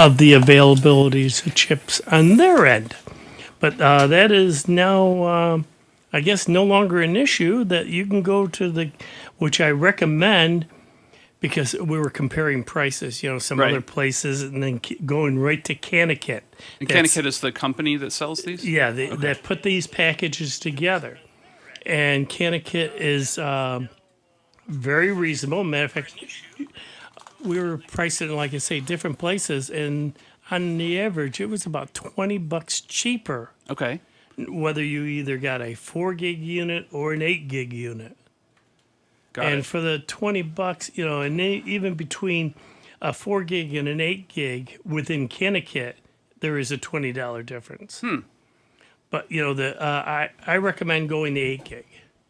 of the availabilities of chips on their end. But that is now, I guess, no longer an issue that you can go to which I recommend because we were comparing prices, some Right. other places, and then going right to Connecticut. And That's- Connecticut is the company that sells these? Yeah, that put these packages together. And Connecticut is very reasonable. Matter of fact, we were pricing, like I say, different places, and on the average, it was about $20 cheaper, Okay. whether you either got a 4 gig unit or an 8 gig unit. Got And it. for the $20, and even between a 4 gig and an 8 gig within Connecticut, there is a $20 difference. But I recommend going to 8 gig.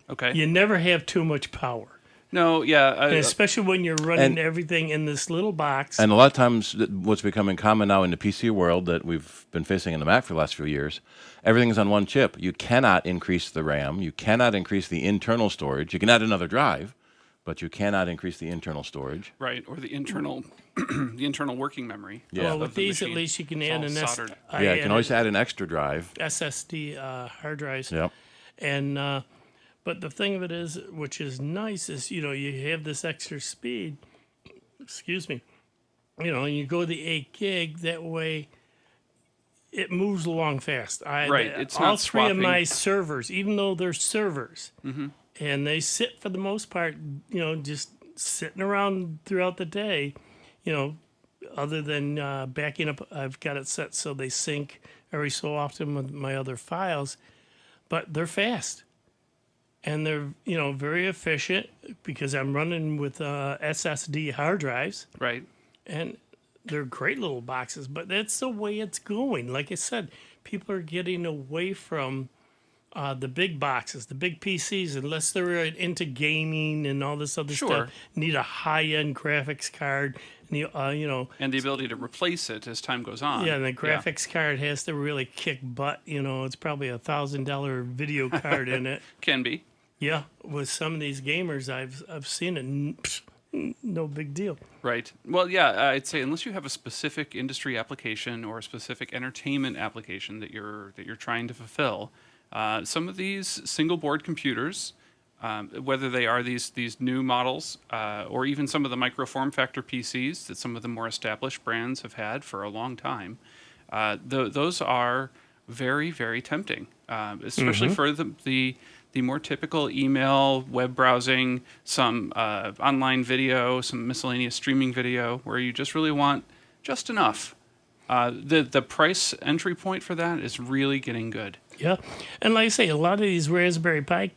Okay. You never have too much power. No, yeah. And especially when you're running And- everything in this little box. And a lot of times, what's becoming common now in the PC world that we've been facing in the Mac for the last few years, everything is on one chip. You cannot increase the RAM. You cannot increase the internal storage. You can add another drive, but you cannot increase the internal storage. Right, or the internal the internal working memory. Yeah. Well, of with the these, at machine. least you can It's add all an soldered. Yeah, you can always add an extra drive. SSD hard drives. Yep. And but the thing of it is, which is nice, is you have this extra speed. Excuse me. And you go the 8 gig. That way, it moves along fast. Right, it's all not three of my swapping. servers, even though they're servers, and they sit for the most part, just sitting around throughout the day, other than backing up. I've got it set so they sync every so often with my other files, but they're fast. And they're, very efficient because I'm running with SSD hard drives, Right. and they're great little boxes. But that's the way it's going. Like I said, people are getting away from the big boxes, the big PCs, unless they're into gaming and all this other Sure. stuff. Need a high-end graphics card, and And the ability to replace it as time goes on. yeah, and the graphics card has to really kick butt. It's probably $1,000 video card in it. Can be. Yeah, with some of these gamers, I've seen it. No big deal. Right. Well, yeah, I'd say unless you have a specific industry application or a specific entertainment application that you're trying to fulfill, some of these single board computers, whether they are these new models or even some of the micro form factor PCs that some of the more established brands have had for a long time, those are very, very tempting, especially for the more typical email, web browsing, some online video, some miscellaneous streaming video, where you just really want just enough. The price entry point for that is really getting good. Yeah, and like I say, a lot of these Raspberry Pi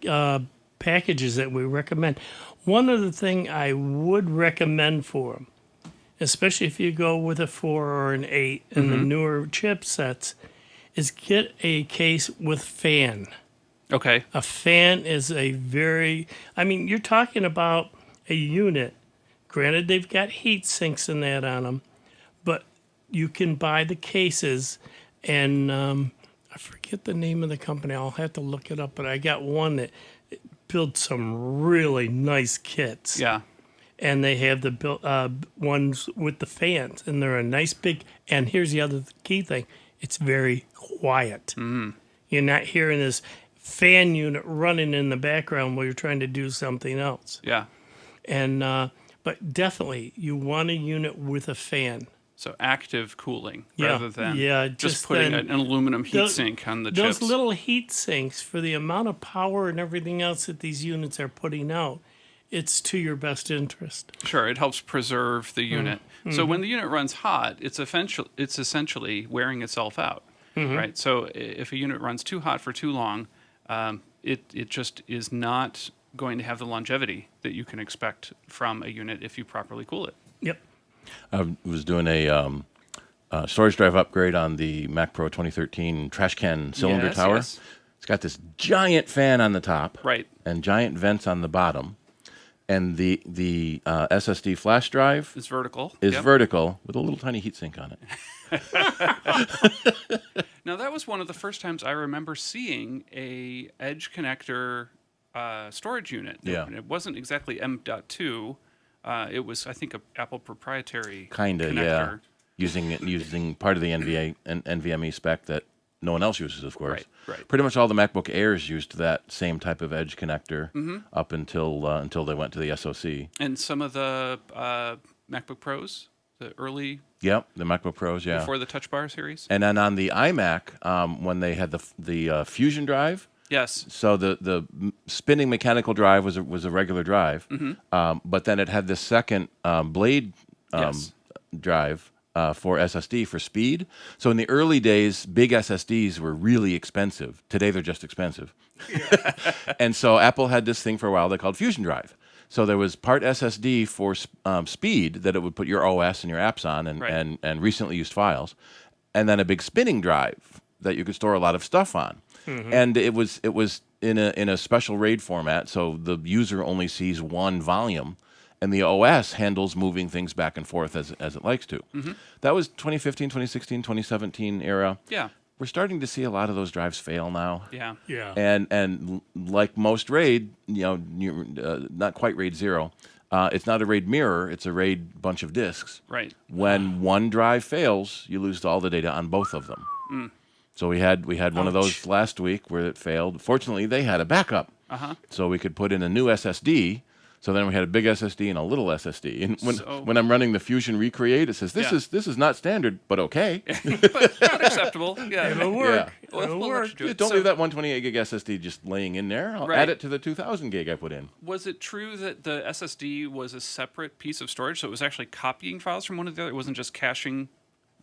packages that we recommend. One other thing I would recommend for them, especially if you go with a 4 or an 8 and the newer chipsets, is get a case with fan. Okay. A fan is you're talking about a unit. Granted, they've got heat sinks and that on them, but you can buy the cases, and I forget the name of the company. I'll have to look it up, but I got one that builds some really nice kits. Yeah. And they have the ones with the fans, and they're a nice big. And here's the other key thing: it's very quiet. You're not hearing this fan unit running in the background while you're trying to do something else. Yeah. And but definitely, you want a unit with a fan. So active cooling Yeah, rather than yeah, just just putting then- an aluminum heat Those- sink on the Those chips. little heat sinks, for the amount of power and everything else that these units are putting out, it's to your best interest. Sure, it helps preserve the unit. So when the unit runs hot, it's essentially wearing itself out, right? So if a unit runs too hot for too long, it just is not going to have the longevity that you can expect from a unit if you properly cool it. Yep. I was doing a storage drive upgrade on the Mac Pro 2013 trash can cylinder Yes, tower. yes. It's got this giant fan on the top, Right. and giant vents on the bottom, and the SSD flash drive It's vertical. is Yep. vertical with a little tiny heatsink on it. Now that was one of the first times I remember seeing a edge connector storage unit. Yeah. It wasn't exactly M.2. It was, I think, a Apple proprietary Kinda, connector. using part of the NVMe spec that no one else uses, of course. Right. Pretty much all the MacBook Airs used that same type of edge connector up until they went to the SoC. And some of the MacBook Pros, the early Yep, the MacBook Pros, yeah. before the Touch Bar series. And then on the iMac, when they had the Fusion drive, Yes. so the spinning mechanical drive was a regular drive, but then it had this second blade Yes. drive for SSD for speed. So in the early days, big SSDs were really expensive. Today they're just expensive. And so Apple had this thing for a while they called Fusion Drive. So there was part SSD for speed that it would put your OS and your apps on and recently used files, and then a big spinning drive that you could store a lot of stuff on. And it was in a special RAID format, so the user only sees one volume, and the OS handles moving things back and forth as it likes to. That was 2015, 2016, 2017 era. Yeah. We're starting to see a lot of those drives fail now. Yeah. Yeah. And like most RAID, not quite RAID 0, it's not a RAID mirror, it's a RAID bunch of disks. Right. When one drive fails, you lose all the data on both of them. So we had one of those last week where it failed. Fortunately, they had a backup. So we could put in a new SSD. So then we had a big SSD and a little SSD. And when I'm running the Fusion Recreate, it says this is not standard, but okay. But not acceptable. Yeah. It'll work. We'll It'll let work. you do Yeah, it. don't So leave that 128 gig SSD just laying in there. I'll Right. add it to the 2000 gig I put in. Was it true that the SSD was a separate piece of storage, so it was actually copying files from one to the other? It wasn't just caching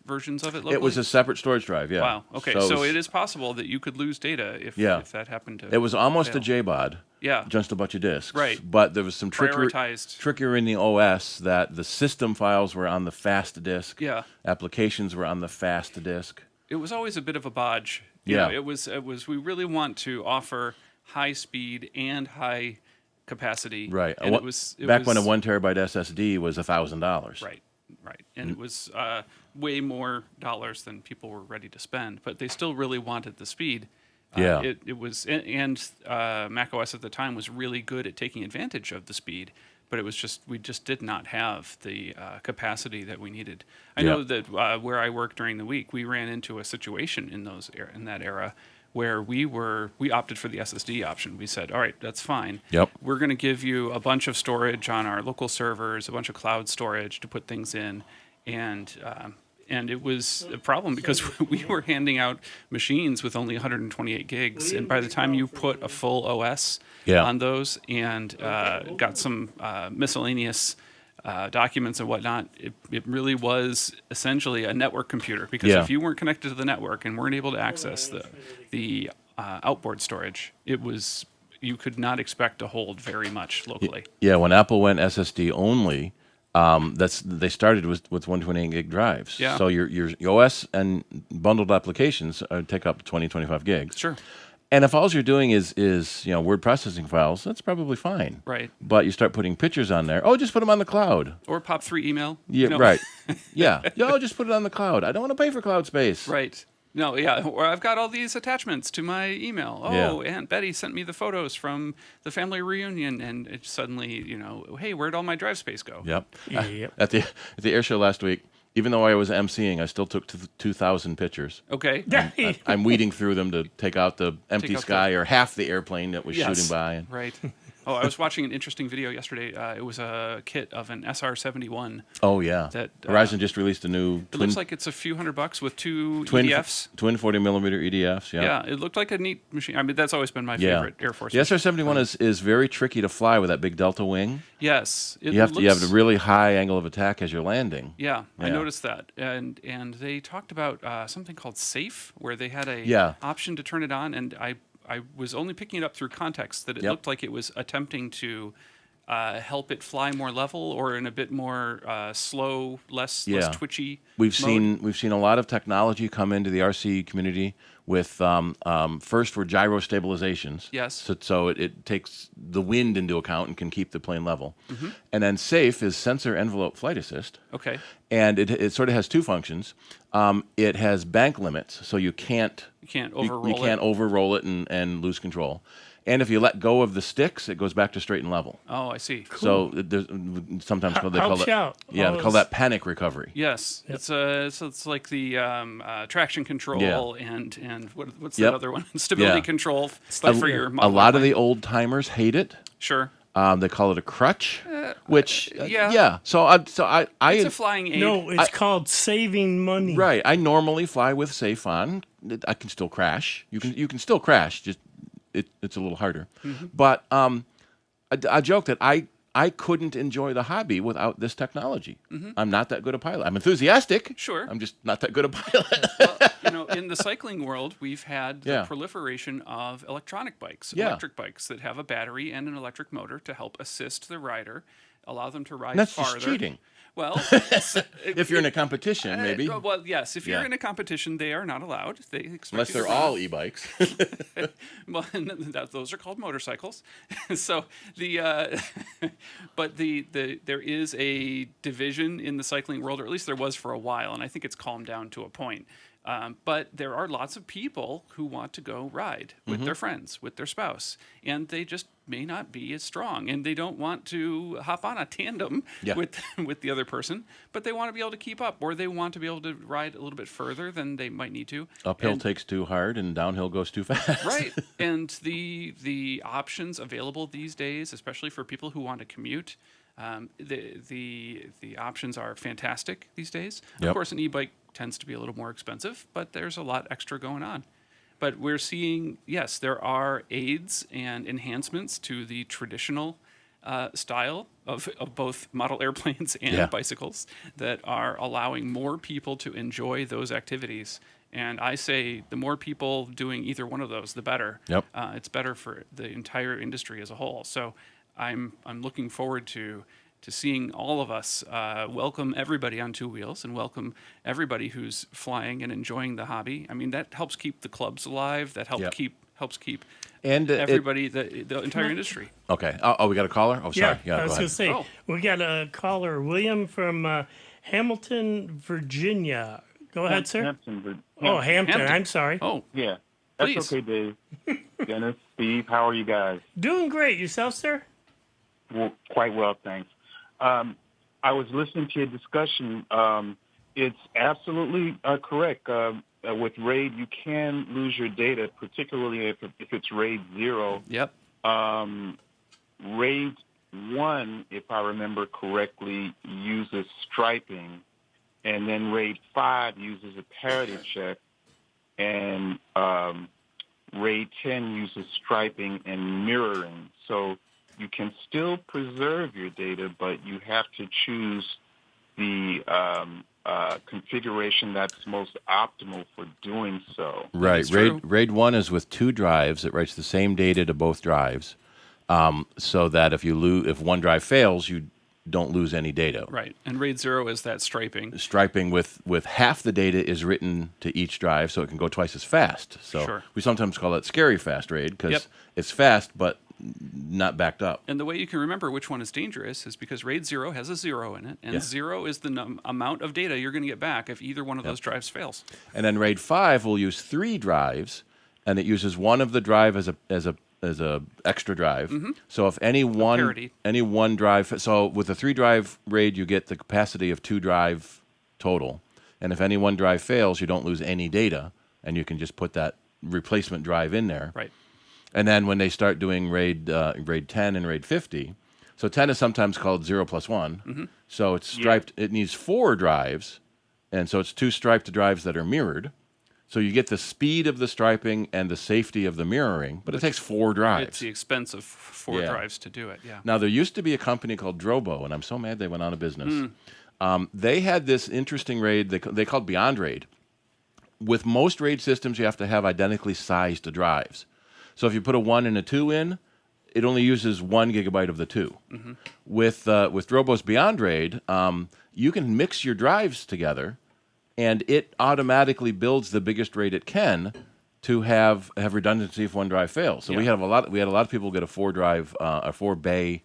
versions of it locally? It was a separate storage drive, yeah. Wow. Okay. So it is possible that you could lose data if that happened to. It was almost fail. a JBOD. Yeah. Just a bunch of disks. Right. But there was some Prioritized. trickier in the OS that the system files were on the fast disk. Yeah. Applications were on the fast disk. It was always a bit of a bodge. You Yeah. know, it was. We really want to offer high speed and high capacity. Right. And it was Back when a 1 terabyte SSD was $1,000. Right. And it was way more dollars than people were ready to spend, but they still really wanted the speed. Yeah. It was, and Mac OS at the time was really good at taking advantage of the speed, but it was just, we just did not have the capacity that we needed. I know that where I worked during the week, we ran into a situation in that era where we opted for the SSD option. We said, all right, that's fine. Yep. We're going to give you a bunch of storage on our local servers, a bunch of cloud storage to put things in, and it was a problem because we were handing out machines with only 128 gigs, and by the time you put a full OS on those and got some miscellaneous documents and whatnot, it really was essentially a network computer, because if you weren't connected to the network and weren't able to access the outboard storage, you could not expect to hold very much locally. Yeah, when Apple went SSD only, they started with 128 gig drives. Yeah. So your OS and bundled applications take up 20, 25 gigs. Sure. And if all you're doing is word processing files, that's probably fine. Right. But you start putting pictures on there. Oh, just put them on the cloud. Or POP3 email. Yeah, right. Yeah. Yo, just put it on the cloud. I don't want to pay for cloud space. Right. No, yeah. Or I've got all these attachments to my email. Oh, Aunt Betty sent me the photos from the family reunion, and it suddenly, hey, where'd all my drive space go? Yep. Yep. At the air show last week, even though I was emceeing, I still took 2,000 pictures. Okay. I'm weeding through them to take out the empty sky or half the airplane that was shooting by. And Right. Oh, I was watching an interesting video yesterday. It was a kit of an SR-71. Oh, yeah. Verizon just released a new It looks like it's a few $100 with two twin EDFs. Twin 40 millimeter EDFs, yeah. Yeah, it looked like a neat machine. I mean, that's always been my favorite Air Force The machine. SR-71 is very tricky to fly with that big delta wing. Yes. You have a really high angle of attack as you're landing. Yeah, I noticed that. And they talked about something called Safe, where they had option to turn it on, and I was only picking it up through context that it looked like it was attempting to help it fly more level or in a bit more slow, less twitchy We've mode. seen a lot of technology come into the RC community with first were gyro stabilizations. Yes. So it takes the wind into account and can keep the plane level. Mm-hmm. And then SAFE is sensor envelope flight assist. Okay. And it sort of has two functions. It has bank limits, so you can't overroll you can't overroll it and lose control. And if you let go of the sticks, it goes back to straight and level. Oh, I see. So there's sometimes they call Helps it out. yeah, they call that panic recovery. Yes, it's like the traction control Yeah. and what's Yep. that other one? Stability Yeah. control, but for your A model lot of airplane. the old timers hate it. Sure. They call it a crutch, which yeah. So I It's a flying aid. No, it's called saving money. right. I normally fly with safe on. I can still crash. You can still crash. Just it's a little harder. Mm-hmm. But I joke that I couldn't enjoy the hobby without this technology. I'm not that good a pilot. I'm enthusiastic. Mm-hmm. Sure. I'm just not that good a pilot. Well, in the cycling world, we've had the Yeah. proliferation of electronic bikes, Yeah. electric bikes that have a battery and an electric motor to help assist the rider, allow them to ride And that's farther. just cheating. Well, If you're in a competition, maybe. Well, yes. If you're Yeah. in a competition, they are not allowed. They expect Unless you to they're ride. all e-bikes. Well, those are called motorcycles. So but there is a division in the cycling world, or at least there was for a while, and I think it's calmed down to a point. But there are lots of people who want to go ride with Mm-hmm. their friends, with their spouse, and they just may not be as strong, and they don't want to hop on a tandem Yeah. with the other person, but they want to be able to keep up, or they want to be able to ride a little bit further than they might need to. Uphill And- takes too hard and downhill goes too fast. Right, and the options available these days, especially for people who want to commute, the options are fantastic these days. Of Yep. course, an e-bike tends to be a little more expensive, but there's a lot extra going on. But we're seeing, yes, there are aids and enhancements to the traditional style of both model airplanes and Yeah. bicycles that are allowing more people to enjoy those activities. And I say the more people doing either one of those, the better. Yep. It's better for the entire industry as a whole. So I'm looking forward to seeing all of us welcome everybody on two wheels and welcome everybody who's flying and enjoying the hobby. I mean, that helps keep the clubs alive. That helps Yep. keep And everybody, the entire industry. Okay. Oh, we got a caller? Oh, sorry. Yeah, I was go going ahead. to say, Oh. we got a caller, William from Hamilton, Virginia. Go ahead, sir. Hampton. Oh, Hampton. Hampton. I'm sorry. Oh, Yeah. That's Please. okay, Dave. Dennis, Steve, how are you guys? Doing great. Yourself, sir? Well, quite well, thanks. I was listening to your discussion. It's absolutely correct. With RAID, you can lose your data, particularly if it's RAID 0. yep. RAID 1, if I remember correctly, uses striping, and then RAID 5 uses a parity check, and RAID 10 uses striping and mirroring. So you can still preserve your data, but you have to choose the configuration that's most optimal for doing so. Right. is true. RAID 1 is with two drives. It writes the same data to both drives, so that if one drive fails, you don't lose any data. Right. And RAID 0 is that striping. Striping with half the data is written to each drive, so it can go twice as fast. So Sure. we sometimes call it scary fast RAID because Yep. it's fast but not backed up. And the way you can remember which one is dangerous is because RAID 0 has a 0 in it, and Yeah. 0 is the amount of data you're going to get back if either one of those drives fails. And then RAID 5 will use three drives, and it uses one of the drive as a extra drive. So if any parity. one drive, so with a 3-drive RAID, you get the capacity of 2 drive total, and if any one drive fails, you don't lose any data, and you can just put that replacement drive in there. Right. And then when they start doing RAID 10 and RAID 50, so 10 is sometimes called 0 plus 1. So it's striped. It needs 4 drives, and so it's 2 striped drives that are mirrored. So you get the speed of the striping and the safety of the mirroring, but it takes 4 drives. It's the expense of 4 Yeah. drives to do it. Yeah. Now, there used to be a company called Drobo, and I'm so mad they went out of business. They had this interesting RAID they called Beyond RAID. With most RAID systems, you have to have identically sized drives. So if you put a 1 and a 2 in, it only uses 1 gigabyte of the 2. With Drobo's Beyond RAID, you can mix your drives together, and it automatically builds the biggest RAID it can to have redundancy if one drive fails. So we had a lot of people get a 4-bay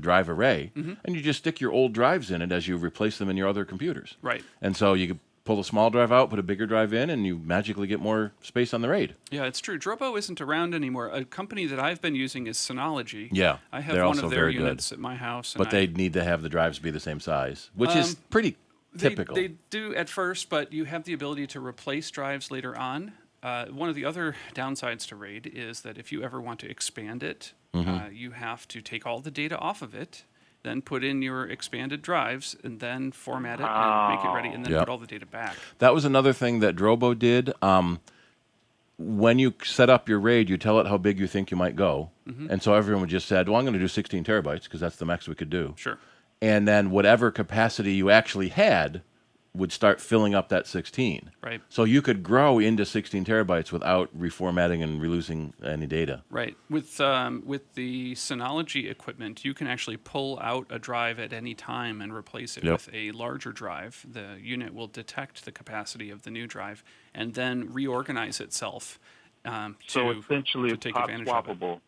drive array, and you just stick your old drives in it as you replace them in your other computers. Right. And so you pull the small drive out, put a bigger drive in, and you magically get more space on the RAID. Yeah, it's true. Drobo isn't around anymore. A company that I've been using is Synology. Yeah, I have they're one also of their very good. units at my house. And But they need to have the drives be the same size, which is pretty typical. They do at first, but you have the ability to replace drives later on. One of the other downsides to RAID is that if you ever want to expand it, you have to take all the data off of it, then put in your expanded drives, and then format it and make it ready, and then put all the data back. That was another thing that Drobo did. When you set up your RAID, you tell it how big you think you might go. And so everyone just said, well, I'm going to do 16 terabytes because that's the max we could do. Sure. And then whatever capacity you actually had would start filling up that 16. Right. So you could grow into 16 terabytes without reformatting and relosing any data. Right. With the Synology equipment, you can actually pull out a drive at any time and replace it with a larger drive. The unit will detect the capacity of the new drive and then reorganize itself So essentially, to it's take hot advantage of it. swappable.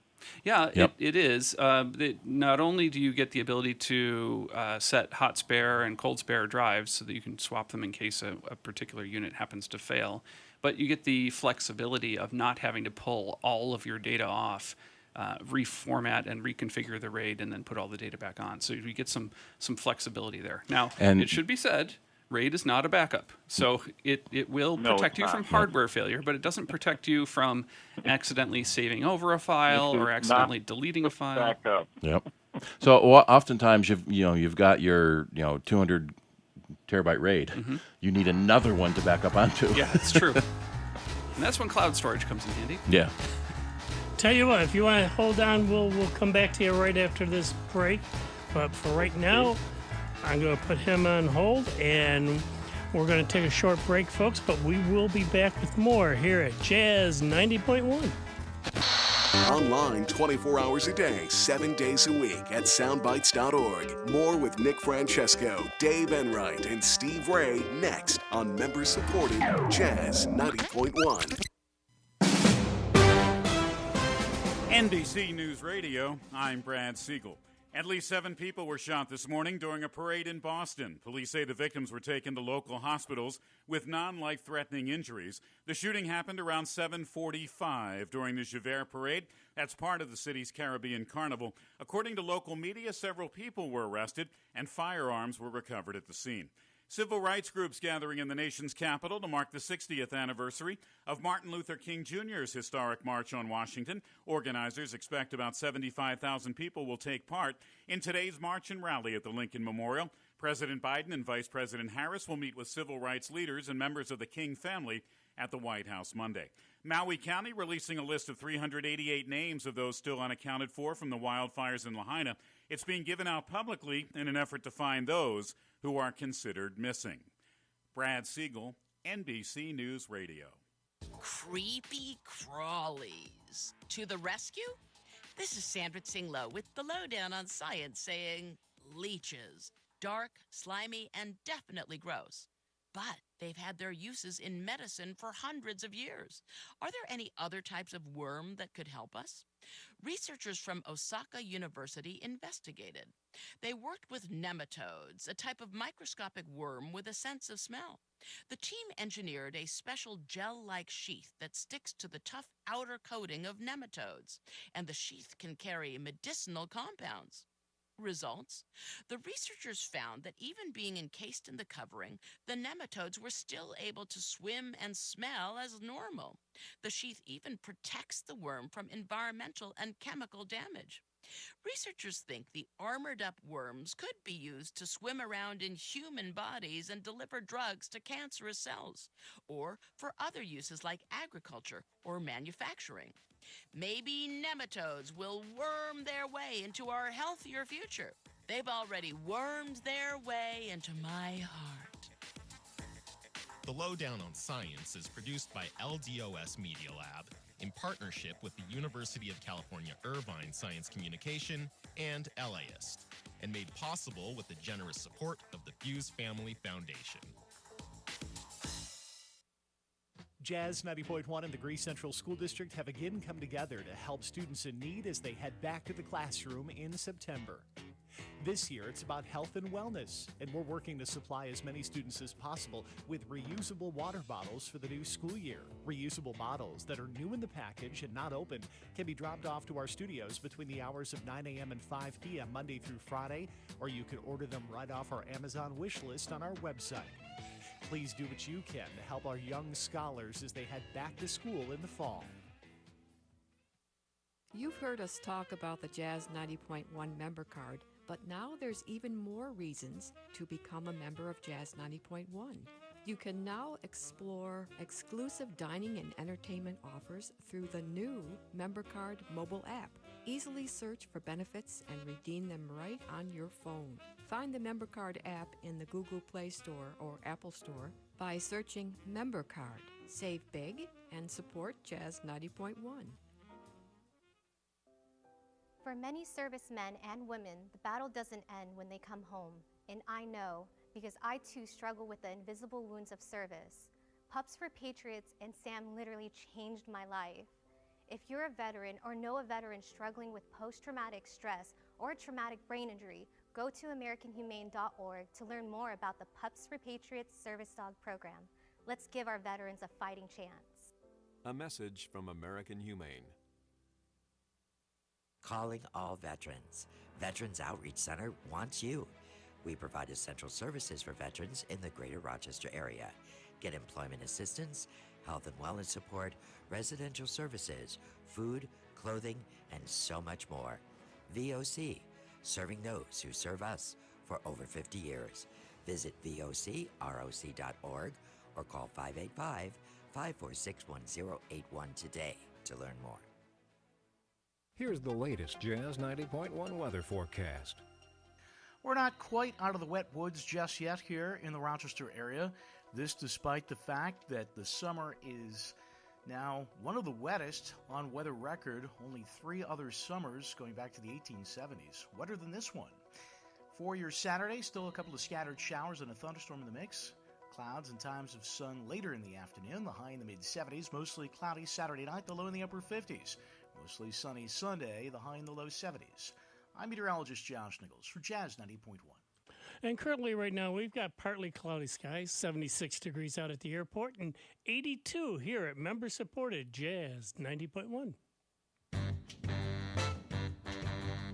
Yeah, it is. Not only do you get the ability to set hot spare and cold spare drives so that you can swap them in case a particular unit happens to fail, but you get the flexibility of not having to pull all of your data off, reformat and reconfigure the RAID, and then put all the data back on. So you get some flexibility there. Now, it should be said, RAID is not a backup. So it will protect you from hardware failure, but it doesn't protect you from accidentally saving over a file or accidentally deleting a file. Backup. Yep. So oftentimes you've got your 200 terabyte RAID. You need another one to back up onto. Yeah, it's true. And that's when cloud storage comes in handy. Yeah. Tell you what, if you want to hold on, we'll come back to you right after this break. But for right now, I'm going to put him on hold, and we're going to take a short break, folks. But we will be back with more here at Jazz 90.1. Online 24 hours a day, 7 days a week at soundbytes.org. More with Nick Francesco, Dave Enright, and Steve Ray next on member-supported Jazz 90.1. NBC News Radio, I'm Brad Siegel. At least 7 people were shot this morning during a parade in Boston. Police say the victims were taken to local hospitals with non-life-threatening injuries. The shooting happened around 7:45 during the Javert Parade. That's part of the city's Caribbean Carnival. According to local media, several people were arrested and firearms were recovered at the scene. Civil rights groups gathering in the nation's capital to mark the 60th anniversary of Martin Luther King Jr.'s historic March on Washington. Organizers expect about 75,000 people will take part in today's march and rally at the Lincoln Memorial. President Biden and Vice President Harris will meet with civil rights leaders and members of the King family at the White House Monday. Maui County releasing a list of 388 names of those still unaccounted for from the wildfires in Lahaina. It's being given out publicly in an effort to find those who are considered missing. Brad Siegel, NBC News Radio. Creepy crawlies. To the rescue? This is Sandra Tsinglow with the Lowdown on Science saying leeches. Dark, slimy, and definitely gross. But they've had their uses in medicine for hundreds of years. Are there any other types of worm that could help us? Researchers from Osaka University investigated. They worked with nematodes, a type of microscopic worm with a sense of smell. The team engineered a special gel-like sheath that sticks to the tough outer coating of nematodes, and the sheath can carry medicinal compounds. Results? The researchers found that even being encased in the covering, the nematodes were still able to swim and smell as normal. The sheath even protects the worm from environmental and chemical damage. Researchers think the armored-up worms could be used to swim around in human bodies and deliver drugs to cancerous cells, or for other uses like agriculture or manufacturing. Maybe nematodes will worm their way into our healthier future. They've already wormed their way into my heart. The Lowdown on Science is produced by LDOS Media Lab in partnership with the University of California Irvine Science Communication and LAist, and made possible with the generous support of the Fuse Family Foundation. Jazz 90.1 and the Greece Central School District have again come together to help students in need as they head back to the classroom in September. This year, it's about health and wellness, and we're working to supply as many students as possible with reusable water bottles for the new school year. Reusable bottles that are new in the package and not opened can be dropped off to our studios between the hours of 9 a.m. and 5 p.m. Monday through Friday, or you can order them right off our Amazon wish list on our website. Please do what you can to help our young scholars as they head back to school in the fall. You've heard us talk about the Jazz 90.1 member card, but now there's even more reasons to become a member of Jazz 90.1. You can now explore exclusive dining and entertainment offers through the new member card mobile app. Easily search for benefits and redeem them right on your phone. Find the member card app in the Google Play Store or Apple Store by searching member card. Save big and support Jazz 90.1. For many servicemen and women, the battle doesn't end when they come home. And I know, because I too struggle with the invisible wounds of service. Pups for Patriots and Sam literally changed my life. If you're a veteran or know a veteran struggling with post-traumatic stress or a traumatic brain injury, go to AmericanHumane.org to learn more about the Pups for Patriots Service Dog Program. Let's give our veterans a fighting chance. A message from American Humane. Calling all veterans. Veterans Outreach Center wants you. We provide essential services for veterans in the greater Rochester area. Get employment assistance, health and wellness support, residential services, food, clothing, and so much more. VOC, serving those who serve us for over 50 years. Visit vocroc.org or call 585-546-1081 today to learn more. Here's the latest Jazz 90.1 weather forecast. We're not quite out of the wet woods just yet here in the Rochester area. This despite the fact that the summer is now one of the wettest on weather record. Only 3 other summers going back to the 1870s. Wetter than this one. For your Saturday, still a couple of scattered showers and a thunderstorm in the mix. Clouds and times of sun later in the afternoon. The high in the mid-70s. Mostly cloudy Saturday night. The low in the upper 50s. Mostly sunny Sunday. The high in the low 70s. I'm meteorologist Josh Nichols for Jazz 90.1. And currently right now we've got partly cloudy skies, 76 degrees out at the airport, and 82 here at member-supported Jazz 90.1.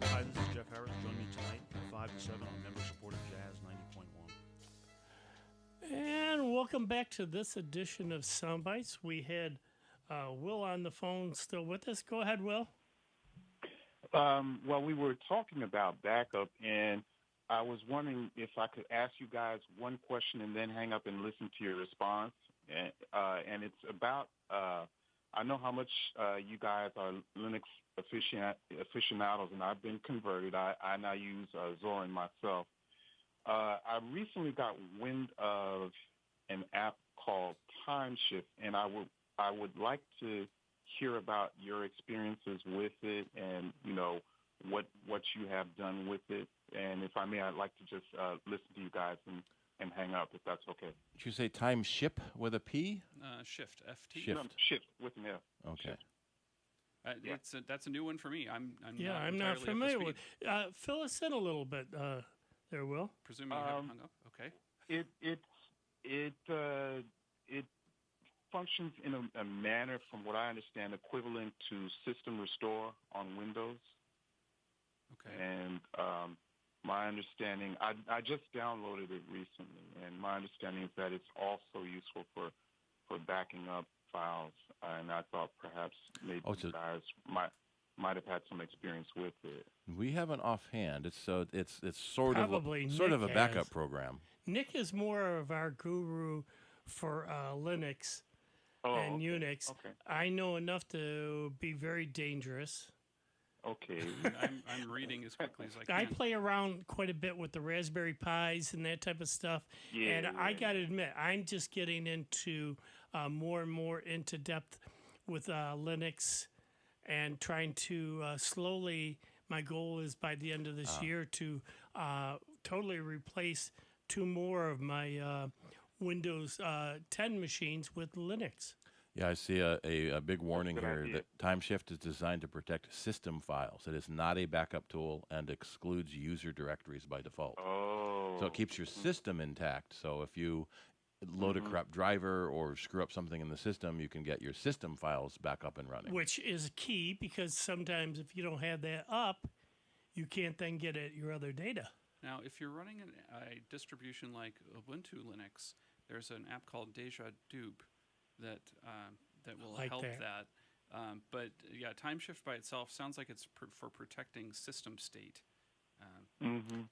Hi, this is Jeff Harris. Join me tonight from 5 to 7 on member-supported Jazz 90.1. And welcome back to this edition of Soundbites. We had Will on the phone still with us. Go ahead, Will. Well, we were talking about backup, and I was wondering if I could ask you guys one question and then hang up and listen to your response. And it's about, I know how much you guys are Linux aficionados, and I've been converted. I now use Zorin myself. I recently got wind of an app called Time Shift, and I would like to hear about your experiences with it and, you know, what you have done with it. And if I may, I'd like to just listen to you guys and hang up, if that's okay. Did you say Time Ship with a P? Shift, FT. Shift. No, Shift with an F. Okay. That's a new one for me. I'm not familiar with. Fill us in a little bit, there, Will. Presuming you haven't hung up. Okay. It functions in a manner, from what I understand, equivalent to System Restore on Windows. Okay. And my understanding, I just downloaded it recently, and my understanding is that it's also useful for backing up files. And I thought perhaps maybe you guys might have had some experience with it. We haven't offhand. It's sort Probably of a Nick backup has. program. Nick is more of our guru for Linux and Unix. Okay. I know enough to be very dangerous. Okay. I'm reading as quickly as I can. I play around quite a bit with the Raspberry Pis and that type of stuff. And I got to admit, I'm just getting into more and more into depth with Linux and trying to slowly, my goal is by the end of this year to totally replace 2 more of my Windows 10 machines with Linux. Yeah, I see a big warning good here idea. that Time Shift is designed to protect system files. It is not a backup tool and excludes user directories by default. Oh. So it keeps your system intact. So if you load a corrupt driver or screw up something in the system, you can get your system files back up and running. Which is key because sometimes if you don't have that up, you can't then get at your other data. Now, if you're running a distribution like Ubuntu Linux, there's an app called Deja Dupe that will like help that. that. But yeah, Time Shift by itself sounds like it's for protecting system state.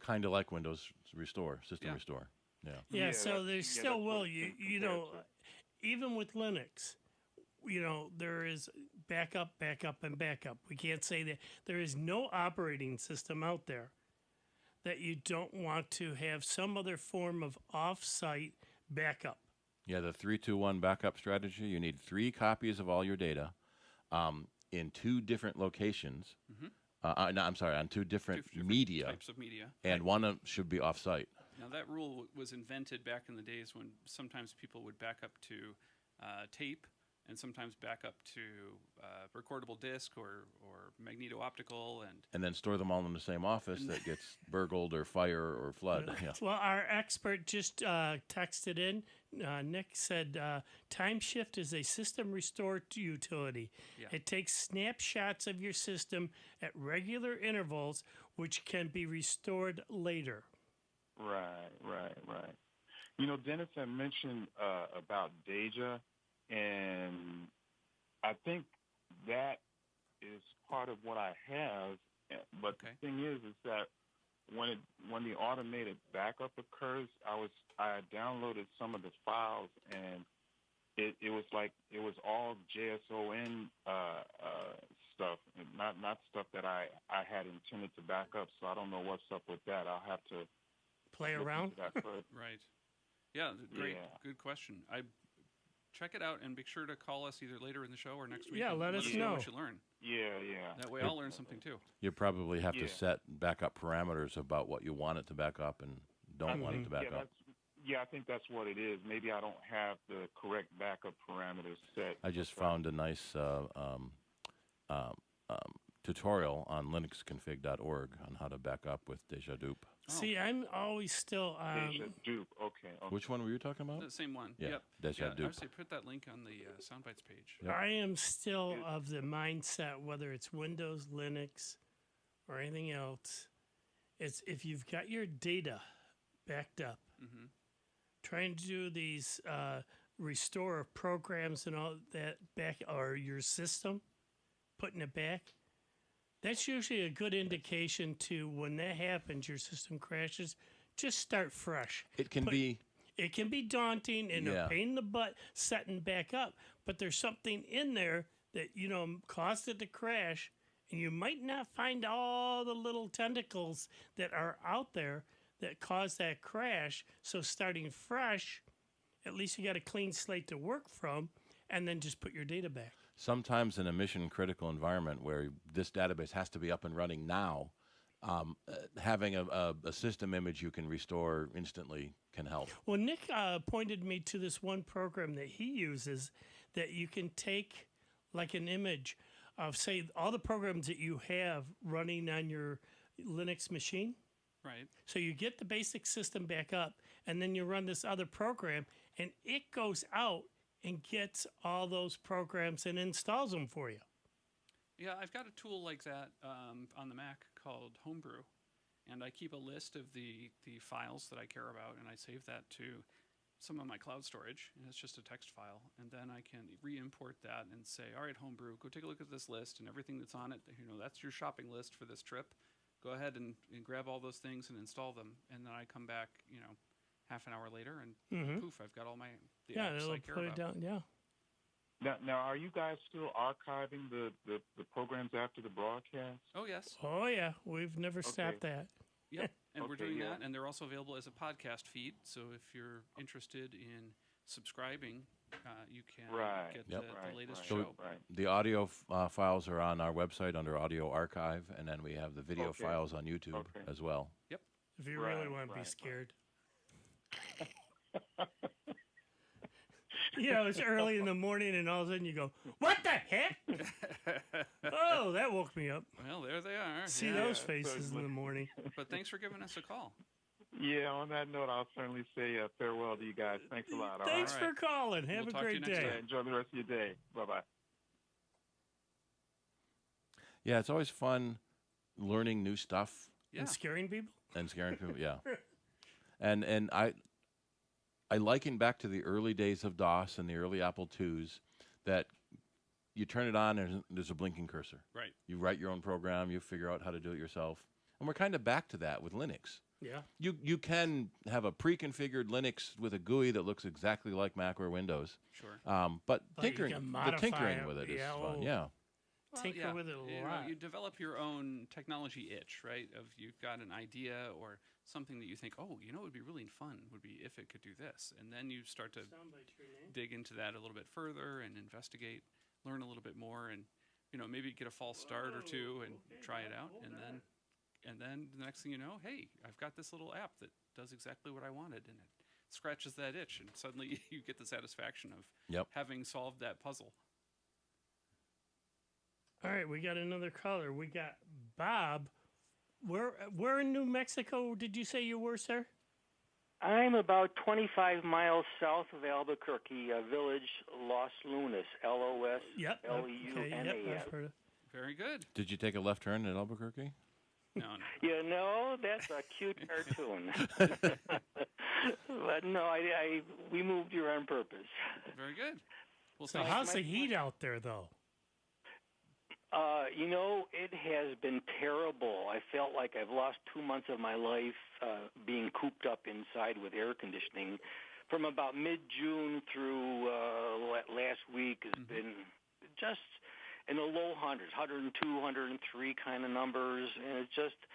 Kind of like Windows Restore, System Yeah. Restore. Yeah. Yeah, so there's still that's will what you it's you know, even with Linux, there is backup, backup, and backup. We can't say that there is no operating system out there that you don't want to have some other form of off-site backup. Yeah, the 3-2-1 backup strategy. You need 3 copies of all your data in 2 different locations. No, I'm sorry, on 2 different media. Types of media. And one should be off-site. Now, that rule was invented back in the days when sometimes people would back up to tape and sometimes back up to recordable disc or magneto-optical. And then store them all in the same office that gets burgled or fire or flood. Yeah. Well, our expert just texted in. Nick said, Time Shift is a system restore utility. Yeah. It takes snapshots of your system at regular intervals, which can be restored later. Right. Dennis had mentioned about Deja, and I think that is part of what I have. But the thing is that when the automated backup occurs, I downloaded some of the files, and it was all JSON stuff, and not stuff that I had intended to back up. So I don't know what's up with that. I'll have to play look around. into that further. Right. Yeah, great. Yeah. Good question. Check it out and make sure to call us either later in the show or next week. Yeah, and let us know what you learn. Yeah. That way I'll learn something too. You probably have Yeah. to set backup parameters about what you want it to back up and don't want it to back up. I think that's what it is. Maybe I don't have the correct backup parameters set. I just found a nice tutorial on linuxconfig.org on how to back up with Deja Dupe. See, I'm always still Deja Dupe. Okay. Which one were you talking about? The same one. Yeah, Yep. Deja I Dupe. would say put that link on the Soundbites page. Yep. I am still of the mindset, whether it's Windows, Linux, or anything else, it's if you've got your data backed up, trying to do these restore of programs and all that back, or your system, putting it back, that's usually a good indication to when that happens, your system crashes, just start fresh. It can be daunting and Yeah. a pain in the butt setting back up, but there's something in there that, caused it to crash, and you might not find all the little tentacles that are out there that caused that crash. So starting fresh, at least you got a clean slate to work from, and then just put your data back. sometimes in a mission-critical environment where this database has to be up and running now, having a system image you can restore instantly can help. Well, Nick pointed me to this one program that he uses that you can take like an image of, say, all the programs that you have running on your Linux machine. Right. So you get the basic system back up, and then you run this other program, and it goes out and gets all those programs and installs them for you. Yeah, I've got a tool like that on the Mac called Homebrew, and I keep a list of the files that I care about, and I save that to some of my cloud storage, and it's just a text file, and then I can re-import that and say, all right, Homebrew, go take a look at this list and everything that's on it. That's your shopping list for this trip. Go ahead and grab all those things and install them, and then I come back, half an hour later, and poof, I've got all the apps it'll I care put about. it down. Yeah. Now, are you guys still archiving the programs after the broadcast? Oh, yes. Oh, yeah. We've never stopped that. Yep, and we're Okay, doing yeah. that, and they're also available as a podcast feed. So if you're interested in subscribing, you can get the latest show. The audio files are on our website under Audio Archive, and then we have the video files on YouTube as well. Yep. If you really want to be scared. It's early in the morning, and all of a sudden you go, "What the heck?" Oh, that woke me up. Well, there they are. See those faces in the morning. But thanks for giving us a call. Yeah, on that note, I'll certainly say farewell to you guys. Thanks a lot. Thanks for calling. Have a great day. Yeah, enjoy the rest of your day. Bye-bye. Yeah, it's always fun learning new stuff. And scaring people. Yeah. And I liken back to the early days of DOS and the early Apple IIs that you turn it on and there's a blinking cursor. Right. You write your own program, you figure out how to do it yourself. And we're kind of back to that with Linux. Yeah. You can have a pre-configured Linux with a GUI that looks exactly like Mac or Windows. Sure. But you can tinkering modify with it is yeah, fun. well, Yeah. Tinker with it a lot. You develop your own technology itch, right? Of you've got an idea or something that you think, oh, it would be really fun would be if it could do this. And then you start to dig into that a little bit further and investigate, learn a little bit more, and maybe get a false start or two and try it out. And then the next thing you know, hey, I've got this little app that does exactly what I wanted, and it scratches that itch, and suddenly you get the satisfaction of having solved that puzzle. All right, we got another caller. We got Bob. Where in New Mexico did you say you were, sir? I'm about 25 miles south of Albuquerque, a village, Los Lunas, L-O-S-L-E-U-N-A-S. I've heard of. Very good. Did you take a left turn at Albuquerque? No. That's a cute cartoon. But no, we moved here on purpose. Very good. Well, so how's the heat out there, though? It has been terrible. I felt like I've lost 2 months of my life being cooped up inside with air conditioning. From about mid-June through last week has been just in the low hundreds, 102, 103 kind of numbers. And it's just,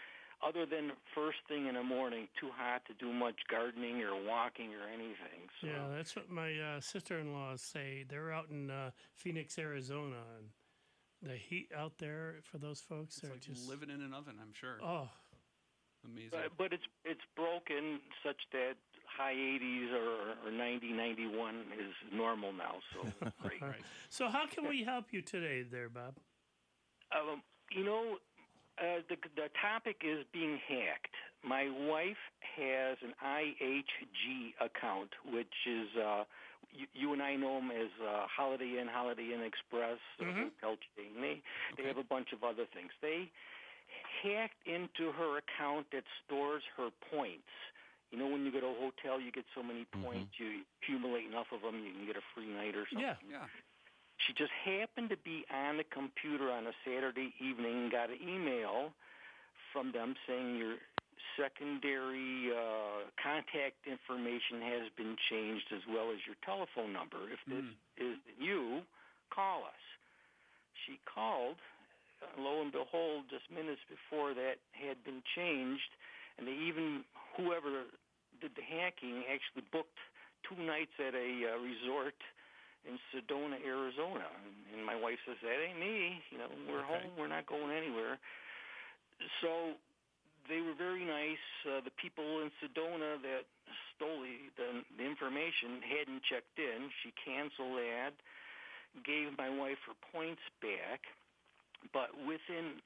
other than first thing in the morning, too hot to do much gardening or walking or anything. So. Yeah, that's what my sister-in-laws say. They're out in Phoenix, Arizona, and the heat out there for those folks, it's they're like just living in an oven, I'm sure. Oh, amazing! But it's broken such that high 80s or 90, 91 is normal now. So great. Right. So how can we help you today, there, Bob? The topic is being hacked. My wife has an IHG account, which is you and I know them as Holiday Inn Express, hotel chain. They have a bunch of other things. They hacked into her account that stores her points. When you go to a hotel, you get so many points, you accumulate enough of them, you can get a free night or something. Yeah. She just happened to be on the computer on a Saturday evening and got an email from them saying your secondary contact information has been changed as well as your telephone number. If this is you, call us. She called. Lo and behold, just minutes before that had been changed, and whoever did the hacking actually booked 2 nights at a resort in Sedona, Arizona. And my wife says, that ain't me. We're home. We're not going anywhere. So they were very nice. The people in Sedona that stole the information hadn't checked in. She canceled that, gave my wife her points back. But within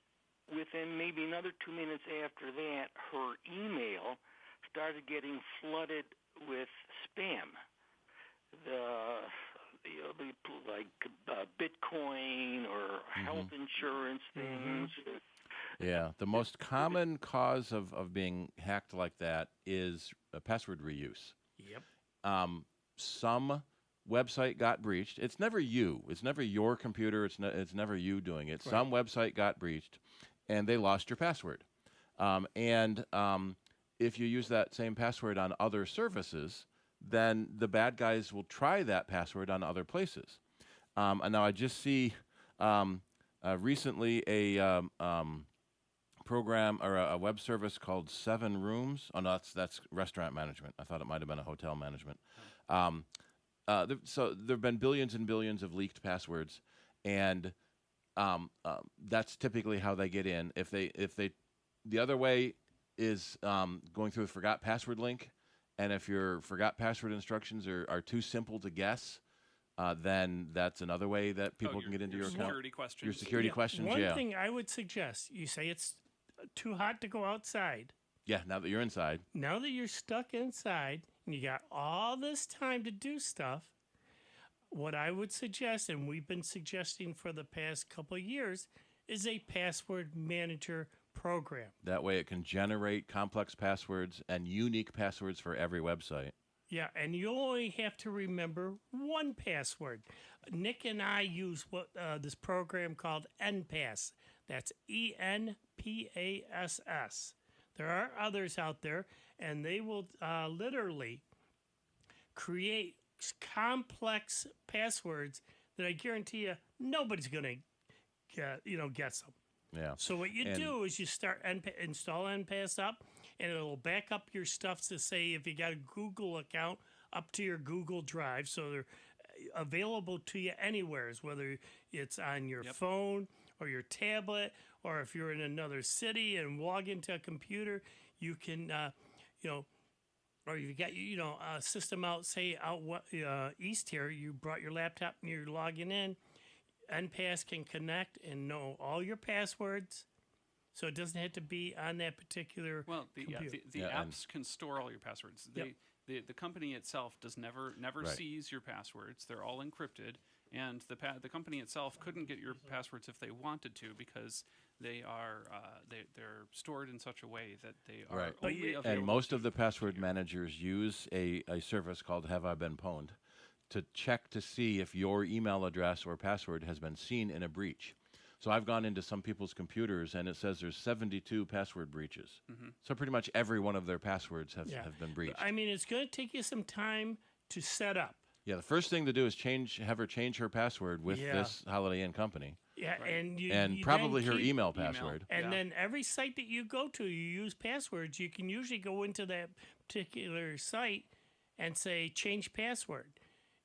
maybe another 2 minutes after that, her email started getting flooded with spam. Like Bitcoin or health insurance things. Yeah, the most common cause of being hacked like that is password reuse. Yep. Some website got breached. It's never you. It's never your computer. It's never you doing it. Right. Some website got breached, and they lost your password. If you use that same password on other services, then the bad guys will try that password on other places. And now I just see recently a program or a web service called 7 Rooms. Oh, no, that's restaurant management. I thought it might have been a hotel management. So there have been billions and billions of leaked passwords, and that's typically how they get in. If they, the other way is going through a forgot password link, and if your forgot password instructions are too simple to guess, then that's another way that people can get into your account. Security questions. Your security questions, One thing I would suggest, you say it's too hot to go outside. Yeah, now that you're inside. Now that you're stuck inside and you got all this time to do stuff, what I would suggest, and we've been suggesting for the past couple of years, is a password manager program. That way it can generate complex passwords and unique passwords for every website. Yeah, and you only have to remember one password. Nick and I use this program called NPass. That's ENPASS. There are others out there, and they will literally create complex passwords that I guarantee you nobody's going to guess them. Yeah. So what you do is you start install NPass up, and it'll back up your stuff to say if you got a Google account up to your Google Drive, so they're available to you anywhere, whether it's on your phone or your tablet, or if you're in another city and log into a computer, you can, or you've got a system out, say out east here, you brought your laptop and you're logging in. NPass can connect and know all your passwords, so it doesn't have to be on that particular computer. The apps can store all your passwords. The company itself does never sees your passwords. They're all encrypted, and the company itself couldn't get your passwords if they wanted to, because they are they're stored in such a way that they are only available. And most of the password managers use a service called Have I Been Pwned to check to see if your email address or password has been seen in a breach. So I've gone into some people's computers, and it says there's 72 password breaches. Mm-hmm. So pretty much every one of their passwords have been breached. I mean, it's going to take you some time to set up. Yeah, the first thing to do is have her change her password with this Holiday Inn company. Yeah, and you probably her email password. And then every site that you go to, you use passwords. You can usually go into that particular site and say change password.